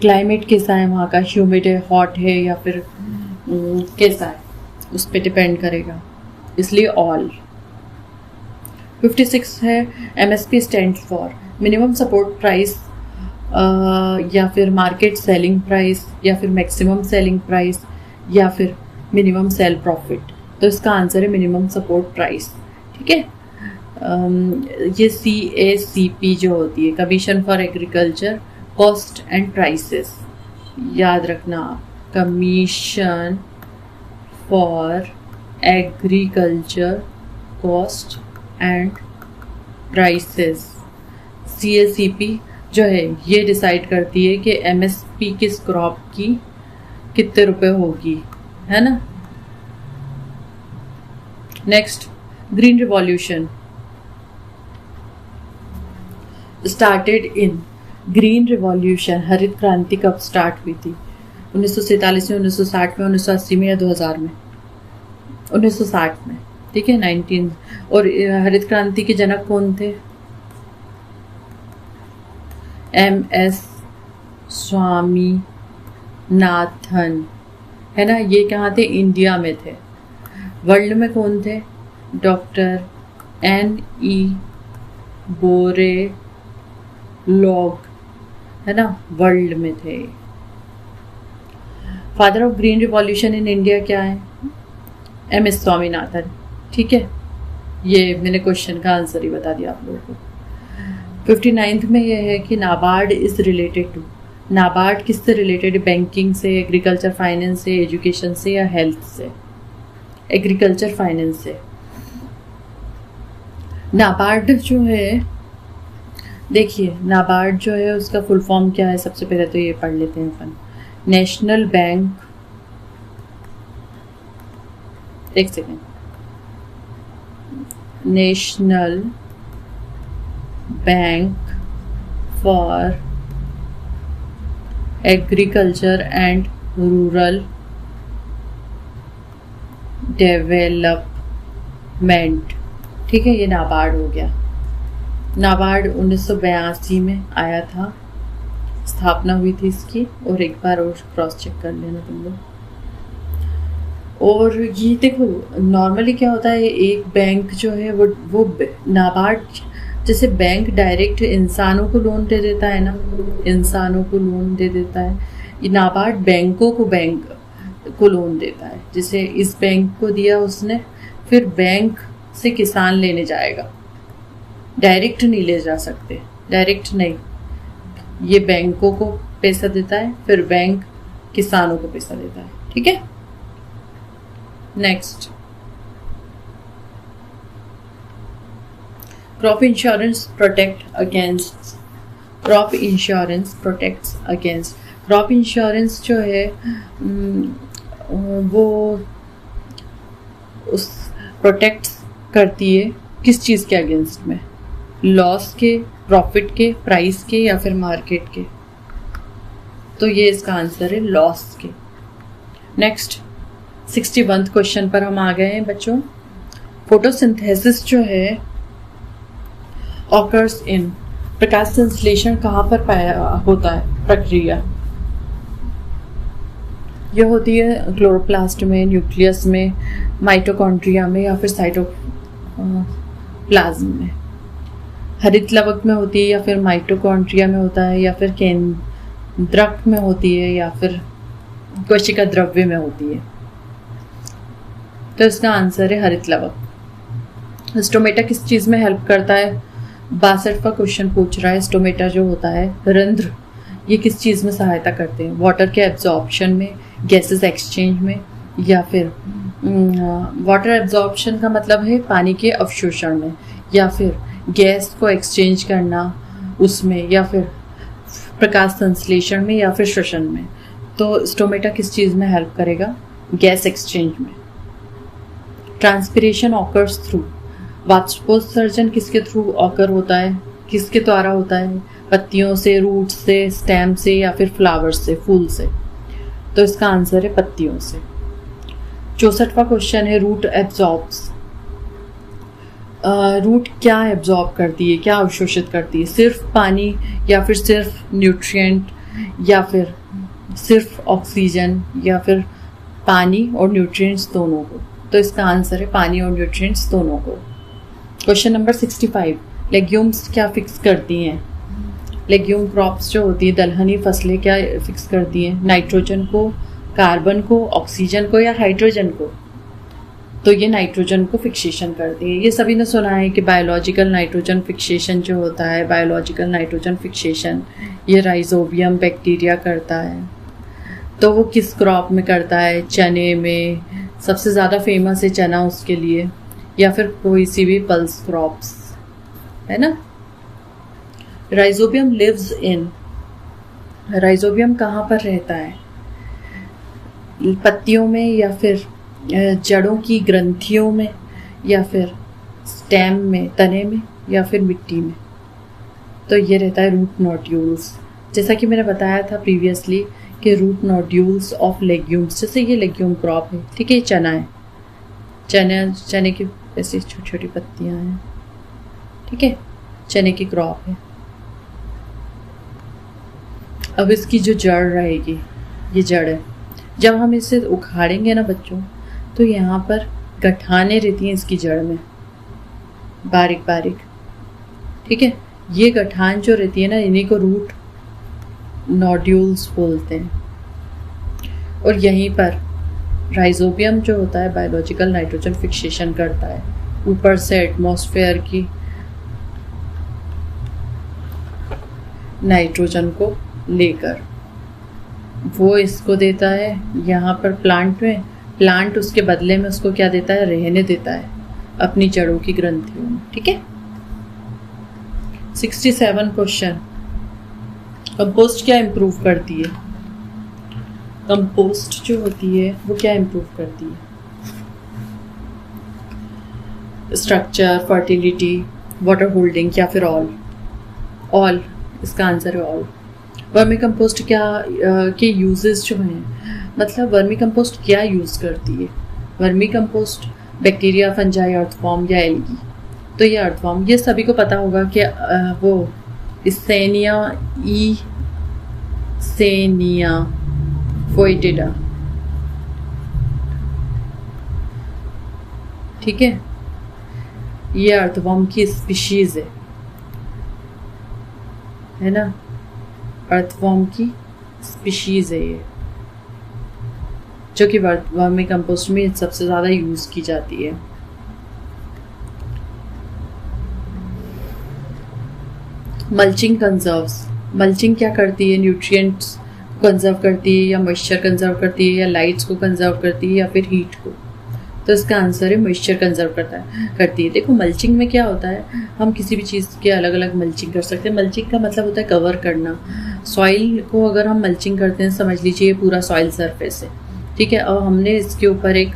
क्लाइमेट कैसा है वहाँ का, ह्यूमिड है, हॉट है या फिर कैसा है, उस पर डिपेंड करेगा, इसलिए ऑल। 56 है MSP stand for minimum support price, या फिर मार्केट सेलिंग प्राइस, या फिर मैक्सिमम सेलिंग प्राइस, या फिर मिनिमम सेल प्रॉफिट। तो इसका आंसर है मिनिमम सपोर्ट प्राइस। ठीक है। ये CACP जो होती है, commission for agriculture cost and prices, याद रखना आप, commission for agriculture cost and prices. CACP जो है ये डिसाइड करती है कि MSP किस क्रॉप की कितने रुपए होगी, है ना। Next, green revolution started in, green revolution हरित क्रांति कब स्टार्ट हुई थी? 1947 में, 1960 में, 1980 में या 2000 में? 1960 में। ठीक है, 19। और हरित क्रांति के जनक कौन थे? MS स्वामीनाथन, है ना। ये कहाँ थे? इंडिया में थे। वर्ल्ड में कौन थे? डॉक्टर NE बोरेलॉग, है ना, वर्ल्ड में थे। Father of green revolution in India क्या है? MS स्वामीनाथन। ठीक है, ये मैंने क्वेश्चन का आंसर ही बता दिया आप लोगों को। 59 में यह है कि NABARD is related to, NABARD किससे रिलेटेड है? बैंकिंग से, एग्रीकल्चर फाइनेंस से, एजुकेशन से या हेल्थ से? एग्रीकल्चर फाइनेंस से। नाबार्ड जो है, देखिए नाबार्ड जो है उसका फुल फॉर्म क्या है? सबसे पहले तो ये पढ़ लेते हैं अपन। नेशनल बैंक, एक second, national bank for agriculture and rural development. ठीक है, ये नाबार्ड हो गया। नाबार्ड 1982 में आया था, स्थापना हुई थी इसकी, और एक बार और क्रॉस चेक कर लेना तुम लोग। और ये देखो, नॉर्मली क्या होता है, एक बैंक जो है वो नाबार्ड जैसे बैंक डायरेक्ट इंसानों को लोन दे देता है ना, इंसानों को लोन दे देता है, ये नाबार्ड बैंकों को बैंक को लोन देता है। जैसे इस बैंक को दिया उसने, फिर बैंक से किसान लेने जाएगा, डायरेक्ट नहीं ले जा सकते, डायरेक्ट नहीं, ये बैंकों को पैसा देता है, फिर बैंक किसानों को पैसा देता है। ठीक है। Next, crop insurance protect against, crop insurance protects against, crop insurance जो है वो उस प्रोटेक्ट करती है किस चीज़ के अगेंस्ट में? लॉस के, प्रॉफिट के, प्राइस के या फिर मार्केट के? तो ये इसका आंसर है लॉस के। नेक्स्ट, 61 क्वेश्चन पर हम आ गए हैं बच्चों। फोटोसिंथेसिस जो है ऑकर्स इन, प्रकाश संश्लेषण कहाँ पर पाया होता है? प्रक्रिया यह होती है क्लोरोप्लास्ट में, न्यूक्लियस में, माइटोकॉन्ड्रिया में या फिर साइटोप्लाज्म में। हरित लवक में होती है या फिर माइटोकॉन्ड्रिया में होता है या फिर केंद्रक में होती है या फिर कोशिका द्रव्य में होती है? तो इसका आंसर है हरित लवक। स्टोमेटा किस चीज़ में हेल्प करता है? 62वां क्वेश्चन पूछ रहा है। स्टोमेटा जो होता है रंध्र ये किस चीज़ में सहायता करते हैं? वाटर के एब्जॉर्प्शन में, गैसेस एक्सचेंज में, या फिर वाटर एब्जॉर्प्शन का मतलब है पानी के अवशोषण में, या फिर गैस को एक्सचेंज करना उसमें, या फिर प्रकाश संश्लेषण में, या फिर श्वसन में। तो स्टोमेटा किस चीज़ में हेल्प करेगा? गैस एक्सचेंज में। ट्रांसपिरेशन ऑकर्स थ्रू, वाष्पोत्सर्जन किसके थ्रू ऑकर होता है, किसके द्वारा होता है? पत्तियों से, रूट से, स्टेम से, या फिर फ्लावर से, फूल से। तो इसका आंसर है पत्तियों से। 64वां क्वेश्चन है रूट एब्जॉर्ब्स। रूट क्या एब्जॉर्ब करती है, क्या अवशोषित करती है? सिर्फ पानी, या फिर सिर्फ न्यूट्रिएंट, या फिर सिर्फ ऑक्सीजन, या फिर पानी और न्यूट्रिएंट्स दोनों को? तो इसका आंसर है पानी और न्यूट्रिएंट्स दोनों को। क्वेश्चन नंबर 65, लेग्यूम्स क्या फिक्स करती हैं? लेग्यूम क्रॉप्स जो होती है, दलहनी फसलें क्या फिक्स करती हैं? नाइट्रोजन को, कार्बन को, ऑक्सीजन को, या हाइड्रोजन को? तो ये नाइट्रोजन को फिक्सेशन करती है। ये सभी ने सुना है कि बायोलॉजिकल नाइट्रोजन फिक्सेशन जो होता है, बायोलॉजिकल नाइट्रोजन फिक्सेशन ये राइजोबियम बैक्टीरिया करता है। तो वो किस क्रॉप में करता है? चने में, सबसे ज़्यादा फेमस है चना उसके लिए, या फिर कोई सी भी पल्स क्रॉप्स, है ना। राइजोबियम लिव्स इन, राइजोबियम कहाँ पर रहता है? पत्तियों में, या फिर जड़ों की ग्रंथियों में, या फिर स्टेम में, तने में, या फिर मिट्टी में? तो ये रहता है रूट नोड्यूल्स। जैसा कि मैंने बताया था प्रीवियसली कि रूट नोड्यूल्स ऑफ लेग्यूम्स, जैसे ये लेग्यूम क्रॉप है, ठीक है, चना है, चने की ऐसी छोटी छोटी पत्तियां हैं, ठीक है, चने की क्रॉप है। अब इसकी जो जड़ रहेगी, ये जड़ है, जब हम इसे उखाड़ेंगे ना बच्चों, तो यहाँ पर गठाने रहती हैं इसकी जड़ में, बारीक बारीक, ठीक है। ये गठान जो रहती है ना, इन्हीं को रूट नोड्यूल्स बोलते हैं। और यहीं पर राइजोबियम जो होता है बायोलॉजिकल नाइट्रोजन फिक्सेशन करता है, ऊपर से एटमॉस्फेयर की नाइट्रोजन को लेकर वो इसको देता है यहाँ पर प्लांट में। प्लांट उसके बदले में उसको क्या देता है? रहने देता है अपनी जड़ों की ग्रंथियों में, ठीक है। 67 क्वेश्चन, कंपोस्ट क्या इम्प्रूव करती है? कंपोस्ट जो होती है वो क्या इम्प्रूव करती है? स्ट्रक्चर, फर्टिलिटी, वाटर होल्डिंग, या फिर ऑल? ऑल इसका आंसर है, ऑल। वर्मी कंपोस्ट क्या के यूजेस जो हैं, मतलब वर्मी कंपोस्ट क्या यूज़ करती है? Vermi compost bacteria, fungi, earthworm, या एल्गी? तो ये अर्थवॉर्म, ये सभी को पता होगा कि वो सेनिया फोइटिडा, ठीक है, ये अर्थवॉर्म की स्पीशीज है ना, अर्थवॉर्म की स्पीशीज है ये, जो कि वर्मी कंपोस्ट में सबसे ज़्यादा यूज़ की जाती है। मल्चिंग कंजर्व्स, मल्चिंग क्या करती है? न्यूट्रिएंट्स कंजर्व करती है, या मॉइस्चर कंजर्व करती है, या लाइट्स को कंजर्व करती है, या फिर हीट को? तो इसका आंसर है मॉइस्चर कंजर्व करती है। देखो मल्चिंग में क्या होता है, हम किसी भी चीज़ के अलग अलग मल्चिंग कर सकते हैं। मल्चिंग का मतलब होता है कवर करना। सॉइल को अगर हम मल्चिंग करते हैं, समझ लीजिए ये पूरा सॉइल सरफेस है, ठीक है, और हमने इसके ऊपर एक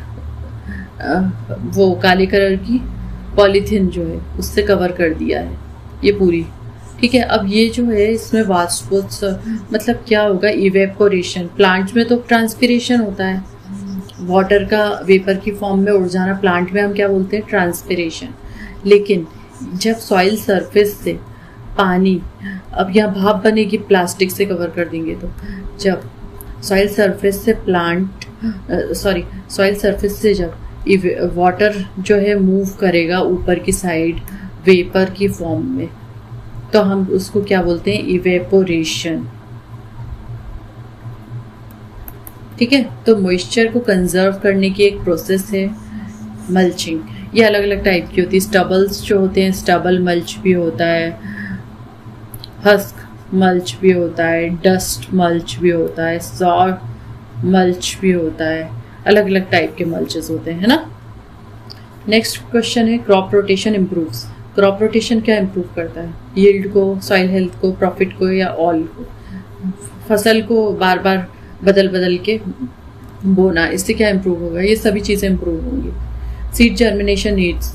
वो काले कलर की पॉलीथीन जो है उससे कवर कर दिया है ये पूरी, ठीक है। अब ये जो है इसमें मतलब क्या होगा? इवेपोरेशन। प्लांट्स में तो ट्रांसपिरेशन होता है, वाटर का वेपर की फॉर्म में उड़ जाना, प्लांट में हम क्या बोलते हैं? ट्रांसपिरेशन। लेकिन जब सॉइल सरफेस से पानी, अब यहाँ भाप बनेगी, प्लास्टिक से कवर कर देंगे, तो जब सॉइल सरफेस से जब वाटर जो है मूव करेगा ऊपर की साइड वेपर की फॉर्म में, तो हम उसको क्या बोलते हैं? इवेपोरेशन, ठीक है। तो मॉइस्चर को कंजर्व करने की एक प्रोसेस है मल्चिंग। ये अलग अलग टाइप की होती है। स्टबल्स जो होते हैं, स्टबल मल्च भी होता है, हस्क मल्च भी होता है, डस्ट मल्च भी होता है, सॉर मल्च भी होता है, अलग अलग टाइप के मल्चेस होते हैं, है ना। नेक्स्ट क्वेश्चन है crop rotation improves. Crop rotation क्या इम्प्रूव करता है? यील्ड को, सॉइल हेल्थ को, प्रॉफिट को या ऑल को? फसल को बार बार बदल बदल के बोना, इससे क्या इम्प्रूव होगा? ये सभी चीज़ें इम्प्रूव होंगी। सीड जर्मिनेशन नीड्स,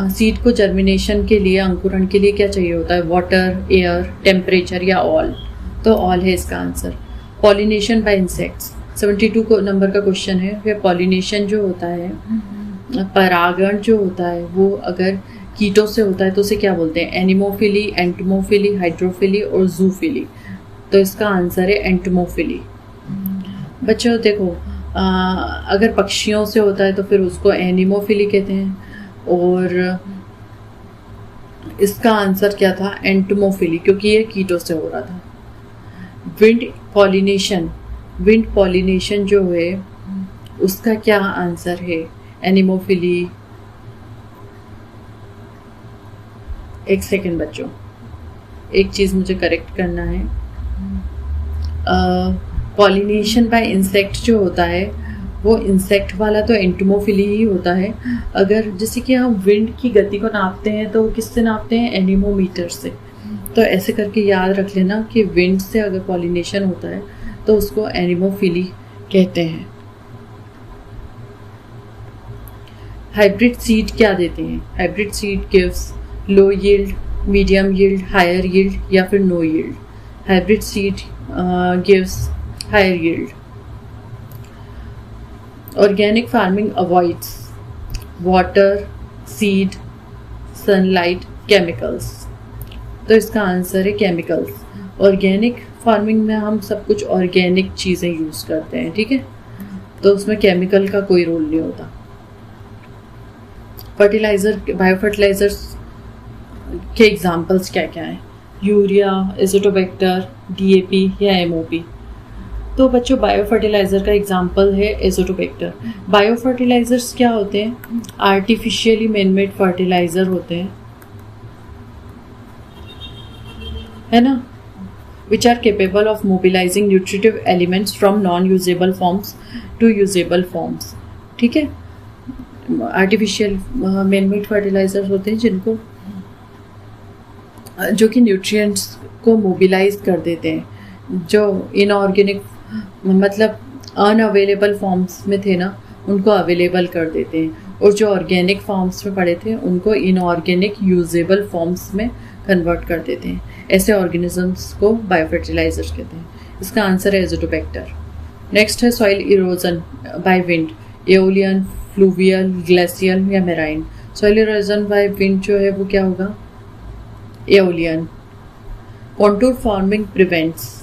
सीड को जर्मिनेशन के लिए, अंकुरण के लिए क्या चाहिए होता है? वाटर, एयर, टेम्परेचर या ऑल? तो ऑल है इसका आंसर। पॉलिनेशन बाय इंसेक्ट्स, 72 को नंबर का क्वेश्चन है। फिर पॉलिनेशन जो होता है, परागण जो होता है, वो अगर कीटों से होता है तो उसे क्या बोलते हैं? एनिमोफिली, एंटमोफिली, हाइड्रोफिली और जूफिली। तो इसका आंसर है एंटमोफिली। बच्चों देखो, अगर पक्षियों से होता है तो फिर उसको एनिमोफिली कहते हैं, और इसका आंसर क्या था? एंटमोफिली, क्योंकि ये कीटों से हो रहा था। विंड पॉलिनेशन, विंड पॉलिनेशन जो है उसका क्या आंसर है? एनिमोफिली। एक सेकेंड बच्चों, एक चीज मुझे करेक्ट करना है। पॉलिनेशन बाय इंसेक्ट जो होता है वो इंसेक्ट वाला तो एंटमोफिली ही होता है। अगर जैसे कि हम विंड की गति को नापते हैं तो किससे नापते हैं? एनीमोमीटर से। तो ऐसे करके याद रख लेना कि विंड से अगर पॉलिनेशन होता है तो उसको एनीमोफिली कहते हैं। हाइब्रिड सीड क्या देते हैं? Hybrid seed gives low yield, medium yield, higher yield या फिर no yield? Hybrid seed gives higher yield. Organic farming avoids water, seed, sunlight, chemicals. तो इसका आंसर है केमिकल्स। ऑर्गेनिक फार्मिंग में हम सब कुछ ऑर्गेनिक चीज़ें यूज़ करते हैं, ठीक है, तो उसमें केमिकल का कोई रोल नहीं होता। फर्टिलाइज़र, बायो फर्टिलाइजर्स के एग्जांपल्स क्या क्या हैं? यूरिया, एजोटोबैक्टर, डीएपी या एमओपी? तो बच्चों बायो फर्टिलाइज़र का एग्जांपल है एजोटोबैक्टर। बायो फर्टिलाइजर्स क्या होते हैं? आर्टिफिशियली मैनमेड फर्टिलाइज़र होते हैं, है ना, which are capable of mobilizing nutritive elements from non-usable forms to usable forms। ठीक है, आर्टिफिशियल मैनमेड फर्टिलाइजर्स होते हैं जिनको, जो कि न्यूट्रिएंट्स को मोबिलाइज कर देते हैं। जो इनऑर्गेनिक मतलब अनअवेलेबल फॉर्म्स में थे ना, उनको अवेलेबल कर देते हैं, और जो ऑर्गेनिक फॉर्म्स में पड़े थे उनको इनऑर्गेनिक यूजेबल फॉर्म्स में कन्वर्ट कर देते हैं। ऐसे ऑर्गेनिजम्स को बायोफर्टिलाइजर्स कहते हैं। इसका आंसर है एजोटोबैक्टर। नेक्स्ट है soil erosion by wind, aeolian, fluvial, glacial या marine? Soil erosion by wind जो है वो क्या होगा? Aeolian. Contour farming prevents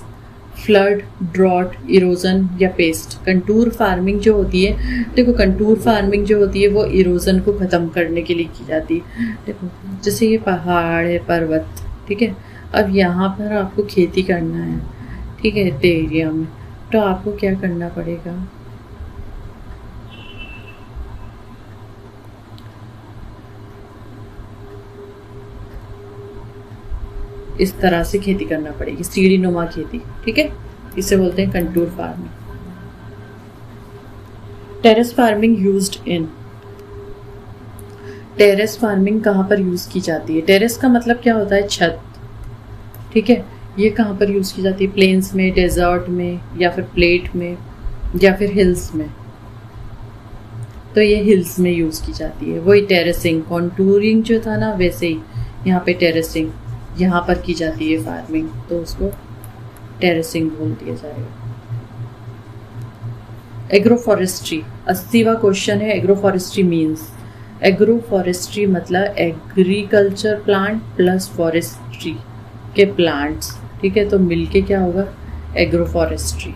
flood, drought, erosion या पेस्ट? कंटूर फार्मिंग जो होती है, देखो कंटूर फार्मिंग जो होती है वो इरोजन को ख़त्म करने के लिए की जाती है। देखो जैसे ये पहाड़ है, पर्वत, ठीक है, अब यहाँ पर आपको खेती करना है, ठीक है, इतने एरिया में, तो आपको क्या करना पड़ेगा? इस तरह से खेती करना पड़ेगी, सीढ़ी नुमा खेती, ठीक है, इसे बोलते हैं contour farming. Terrace farming used in, terrace farming कहाँ पर यूज की जाती है? टेरेस का मतलब क्या होता है? छत, ठीक है, ये कहाँ पर यूज की जाती है? प्लेन्स में, डेजर्ट में, या फिर प्लेट में, या फिर हिल्स में? तो ये हिल्स में यूज की जाती है। वही टेरेसिंग, कॉन्टूरिंग जो था ना, वैसे ही यहाँ पे टेरेसिंग यहाँ पर की जाती है फार्मिंग, तो उसको टेरेसिंग बोल दिया जाएगा। एग्रोफॉरेस्ट्री, 80वां क्वेश्चन है। एग्रोफॉरेस्ट्री मीन्स, एग्रोफॉरेस्ट्री मतलब एग्रीकल्चर प्लांट प्लस फॉरेस्ट्री के प्लांट्स, ठीक है, तो मिलके क्या होगा? एग्रोफॉरेस्ट्री,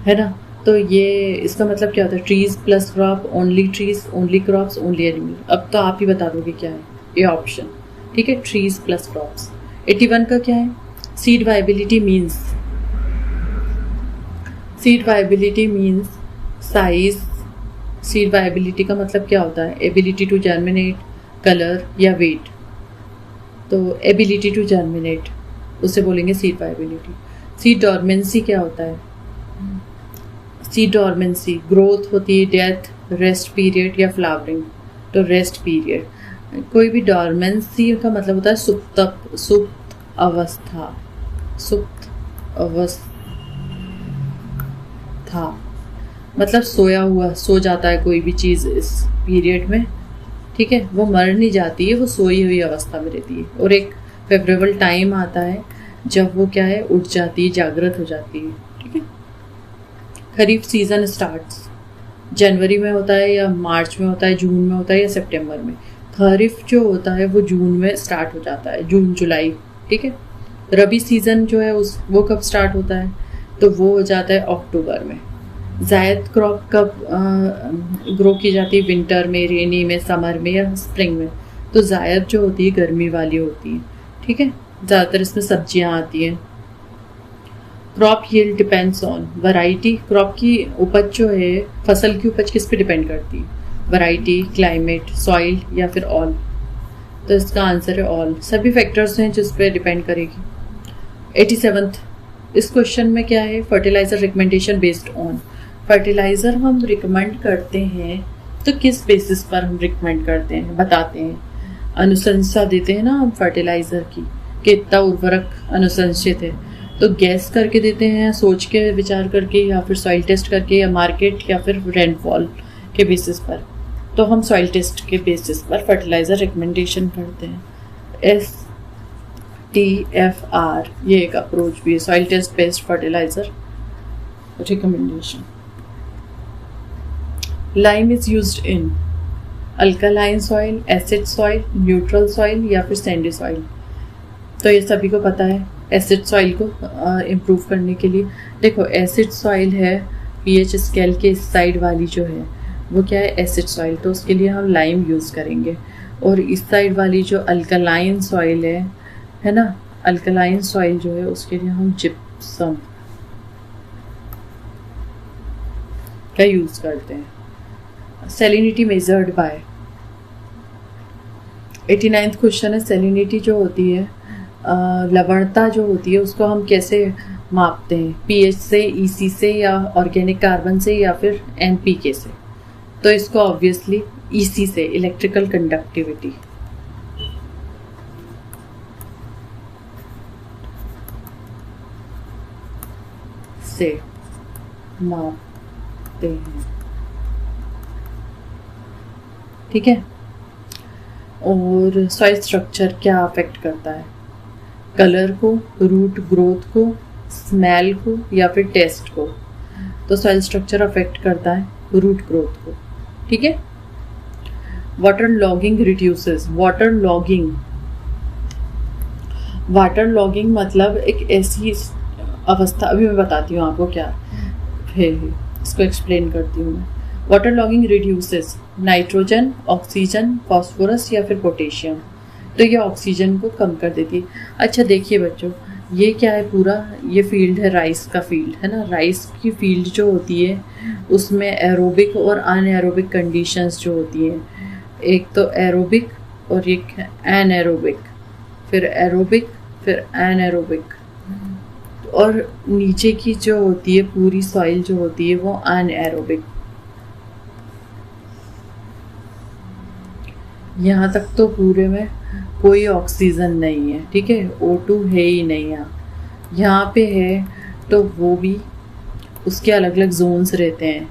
है ना। तो ये इसका मतलब क्या होता है? Trees plus crop, only trees, only crops, only animal. अब तो आप ही बता दोगे क्या है ये ऑप्शन, ठीक है, ट्रीज प्लस क्रॉप्स। 81 का क्या है? Seed viability means, seed viability means size. Seed viability का मतलब क्या होता है? एबिलिटी टू जर्मिनेट, कलर या वेट? तो एबिलिटी टू जर्मिनेट, उसे बोलेंगे सीड वायबिलिटी। सीड डॉर्मेंसी क्या होता है? सीड डॉर्मेंसी ग्रोथ होती है, डेथ, रेस्ट पीरियड या फ्लावरिंग। तो रेस्ट पीरियड। कोई भी डॉर्मेंसी का मतलब होता है सुप्त अवस्था, सुप्त अवस्था मतलब सोया हुआ, सो जाता है कोई भी चीज़ इस पीरियड में, ठीक है। वो मर नहीं जाती है, वो सोई हुई अवस्था में रहती है। और एक फेवरेबल टाइम आता है जब वो क्या है, उठ जाती है, जागृत हो जाती है, ठीक है। खरीफ सीजन स्टार्ट्स जनवरी में होता है या मार्च में होता है, जून में होता है या सितंबर में। खरीफ जो होता है वो जून में स्टार्ट हो जाता है, जून जुलाई, ठीक है। रबी सीजन जो है वो कब स्टार्ट होता है? तो वो हो जाता है अक्टूबर में। जायद क्रॉप कब ग्रो की जाती है? विंटर में, रेनी में, समर में या स्प्रिंग में। तो जायद जो होती है गर्मी वाली होती है, ठीक है। ज़्यादातर इसमें सब्जियां आती हैं। Crop yield depends on variety. Crop की उपज जो है, फसल की उपज किस पे डिपेंड करती है? वैरायटी, क्लाइमेट, सॉइल या फिर ऑल। तो इसका आंसर है ऑल। सभी फैक्टर्स हैं जिस पे डिपेंड करेगी। 87th इस क्वेश्चन में क्या है? Fertilizer recommendation based on. Fertilizer हम रिकमेंड करते हैं तो किस बेसिस पर हम रिकमेंड करते हैं, बताते हैं। अनुशंसा देते हैं ना हम फर्टिलाइजर की, कि इतना उर्वरक अनुशंसित है, तो गैस करके देते हैं, सोच के विचार करके, या फिर सॉइल टेस्ट करके, या मार्केट, या फिर रेनफॉल के बेसिस पर। तो हम सॉइल टेस्ट के बेसिस पर फर्टिलाइजर रिकमेंडेशन करते हैं। STFR ये एक अप्रोच भी है, soil test based fertilizer recommendation. Lime is used in alkaline soil, acid soil, neutral soil या फिर सैंडी सॉइल। तो ये सभी को पता है एसिड सॉइल को इम्प्रूव करने के लिए। देखो एसिड सॉइल है, पीएच स्केल के इस साइड वाली जो है वो क्या है, एसिड सॉइल, तो उसके लिए हम लाइम यूज़ करेंगे। और इस साइड वाली जो अल्कलाइन सॉइल है ना, अल्कलाइन सॉइल जो है उसके लिए हम जिप्सम का यूज़ करते हैं। Salinity measured by. 89th question है, सैलिनिटी जो होती है, लवणता जो होती है, उसको हम कैसे मापते हैं? पीएच से, ईसी से, या ऑर्गेनिक कार्बन से, या फिर एनपीके से। तो इसको ऑब्वियसली ईसी से, इलेक्ट्रिकल कंडक्टिविटी से मापते हैं, ठीक है। और सॉइल स्ट्रक्चर क्या अफेक्ट करता है? कलर को, रूट ग्रोथ को, स्मेल को, या फिर टेस्ट को। तो सॉइल स्ट्रक्चर अफेक्ट करता है रूट ग्रोथ को, ठीक है। Water logging reduces. Water logging मतलब एक ऐसी अवस्था, अभी मैं बताती हूँ आपको क्या है, इसको एक्सप्लेन करती हूँ मैं। Water logging reduces nitrogen, oxygen, phosphorus या फिर पोटेशियम। तो ये ऑक्सीजन को कम कर देती है। अच्छा देखिए बच्चों, ये क्या है, पूरा ये फील्ड है, राइस का फील्ड है ना। राइस की फील्ड जो होती है उसमें एरोबिक और अनएरोबिक कंडीशंस जो होती हैं, एक तो एरोबिक और एक एनएरोबिक, फिर एरोबिक, फिर एनएरोबिक। और नीचे की जो होती है पूरी सॉइल जो होती है वो अनएरोबिक। यहाँ तक तो पूरे में कोई ऑक्सीजन नहीं है, ठीक है, O2 है ही नहीं यहाँ पे है, तो वो भी उसके अलग अलग जोन्स रहते हैं,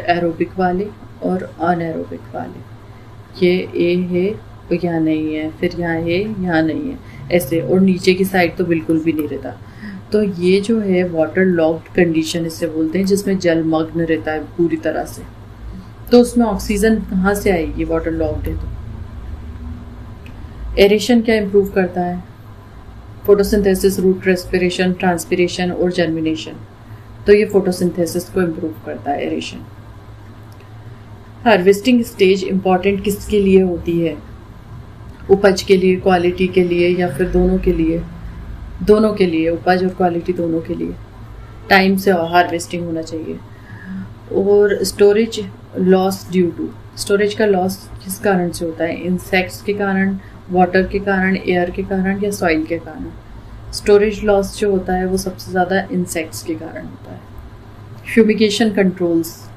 एरोबिक वाले और अनएरोबिक वाले। ये ए है तो यहाँ नहीं है, फिर यहाँ है, यहाँ नहीं है, ऐसे। और नीचे की साइड तो बिल्कुल भी नहीं रहता। तो ये जो है वाटर लॉक्ड कंडीशन इसे बोलते हैं, जिसमें जलमग्न रहता है पूरी तरह से। तो उसमें ऑक्सीजन कहाँ से आएगी, वाटर लॉक्ड है तो। एरेशन क्या इम्प्रूव करता है? फोटोसिंथेसिस, रूट रेस्पिरेशन, ट्रांसपिरेशन और जर्मिनेशन। तो ये फोटोसिंथेसिस को इम्प्रूव करता है एरेशन। हार्वेस्टिंग स्टेज इम्पॉर्टेंट किसके लिए होती है? उपज के लिए, क्वालिटी के लिए, या फिर दोनों के लिए? दोनों के लिए, उपज और क्वालिटी दोनों के लिए। टाइम से हार्वेस्टिंग होना चाहिए। और storage loss due to. Storage का लॉस किस कारण से होता है? इंसेक्ट्स के कारण, वाटर के कारण, एयर के कारण, या सॉइल के कारण? स्टोरेज लॉस जो होता है वो सबसे ज़्यादा इंसेक्ट्स के कारण होता है। फ्यूमिगेशन कंट्रोल्स,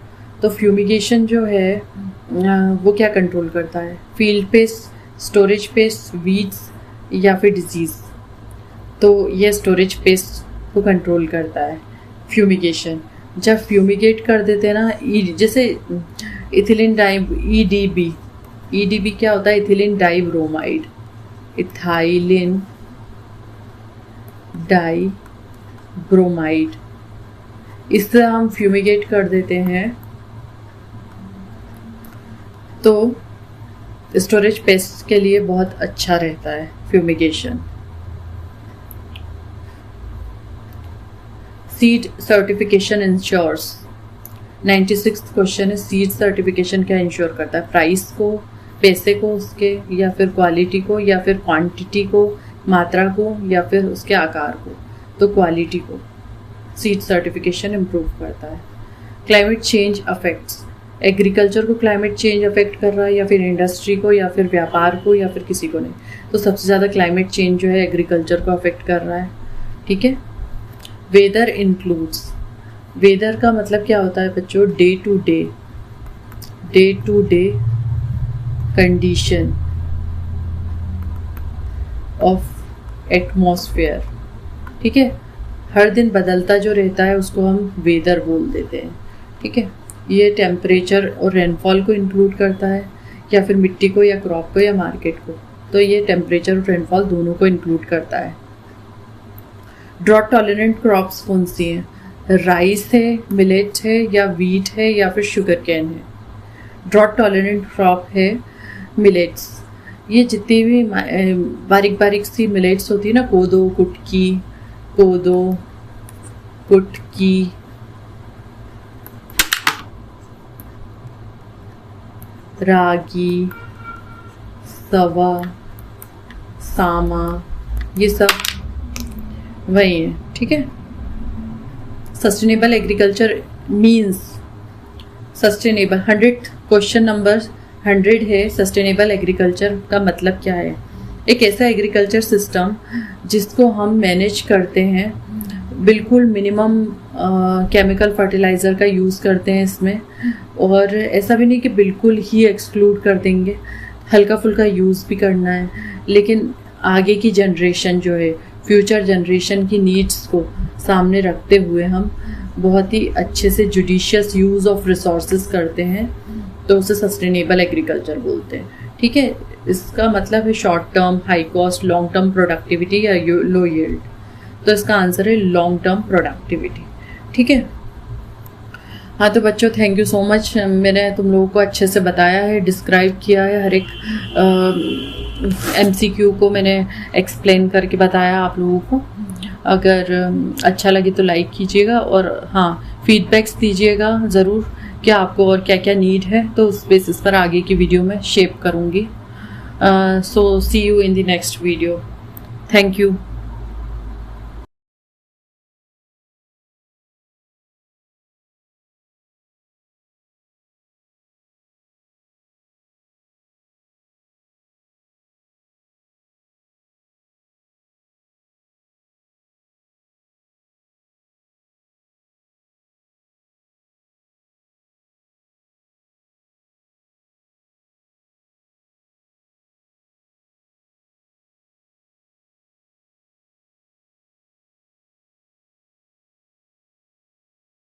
तो फ्यूमिगेशन जो है वो क्या कंट्रोल करता है? Field paste, storage paste, weeds या फिर डिजीज़। तो ये स्टोरेज पेस्ट को कंट्रोल करता है फ्यूमिगेशन। जब फ्यूमिगेट कर देते हैं ना, जैसे इथिलीन डाई ईडीबी क्या होता है? इथिलीन डाइब्रोमाइड, इथाइलिन डाइब्रोमाइड, इससे हम फ्यूमिगेट कर देते हैं तो स्टोरेज पेस्ट के लिए बहुत अच्छा रहता है fumigation. Seed certification ensures, 96 question है, सीड सर्टिफिकेशन क्या इंश्योर करता है? प्राइस को, पैसे को उसके, या फिर क्वालिटी को, या फिर क्वांटिटी को, मात्रा को, या फिर उसके आकार को? तो क्वालिटी को सीड सर्टिफिकेशन इम्प्रूव करता है। क्लाइमेट चेंज अफेक्ट्स, एग्रीकल्चर को क्लाइमेट चेंज अफेक्ट कर रहा है, या फिर इंडस्ट्री को, या फिर व्यापार को, या फिर किसी को नहीं? तो सबसे ज़्यादा क्लाइमेट चेंज जो है एग्रीकल्चर को अफेक्ट कर रहा है। ठीक है। वेदर इंक्लूड्स, वेदर का मतलब क्या होता है बच्चों? Day to day condition of atmosphere. ठीक है, हर दिन बदलता जो रहता है उसको हम वेदर बोल देते हैं। ठीक है, ये टेम्परेचर और रेनफॉल को इंक्लूड करता है, या फिर मिट्टी को, या क्रॉप को, या मार्केट को? तो ये टेम्परेचर और रेनफॉल दोनों को इंक्लूड करता है। ड्रॉट टॉलरेंट क्रॉप्स कौन सी हैं? राइस है, मिलेट है, या वीट है, या फिर शुगर कैन है? ड्रॉट टॉलरेंट क्रॉप है मिलेट्स। ये जितनी भी बारीक बारीक सी मिलेट्स होती है ना, कोदो, कुटकी, रागी, सवा, सामा, ये सब वही है। ठीक है। Sustainable agriculture means, sustainable 100 question number 100 है। सस्टेनेबल एग्रीकल्चर का मतलब क्या है? एक ऐसा एग्रीकल्चर सिस्टम जिसको हम मैनेज करते हैं, बिल्कुल मिनिमम केमिकल फर्टिलाइज़र का यूज़ करते हैं इसमें, और ऐसा भी नहीं कि बिल्कुल ही एक्सक्लूड कर देंगे, हल्का फुल्का यूज़ भी करना है, लेकिन आगे की जनरेशन जो है, फ्यूचर जनरेशन की नीड्स को सामने रखते हुए हम बहुत ही अच्छे से जुडिशियस यूज़ ऑफ रिसोर्सेज करते हैं, तो उसे सस्टेनेबल एग्रीकल्चर बोलते हैं। ठीक है, इसका मतलब है short term, high cost, long term productivity या लो यील्ड। तो इसका आंसर है लॉन्ग टर्म प्रोडक्टिविटी। ठीक है। हाँ तो बच्चों, थैंक यू सो मच। मैंने तुम लोगों को अच्छे से बताया है, डिस्क्राइब किया है, हर एक MCQ को मैंने एक्सप्लेन करके बताया आप लोगों को। अगर अच्छा लगे तो लाइक कीजिएगा, और हाँ फीडबैक्स दीजिएगा ज़रूर कि आपको और क्या क्या नीड है, तो उस बेसिस पर आगे की वीडियो में शेप करूँगी। So see you in the next video. Thank you.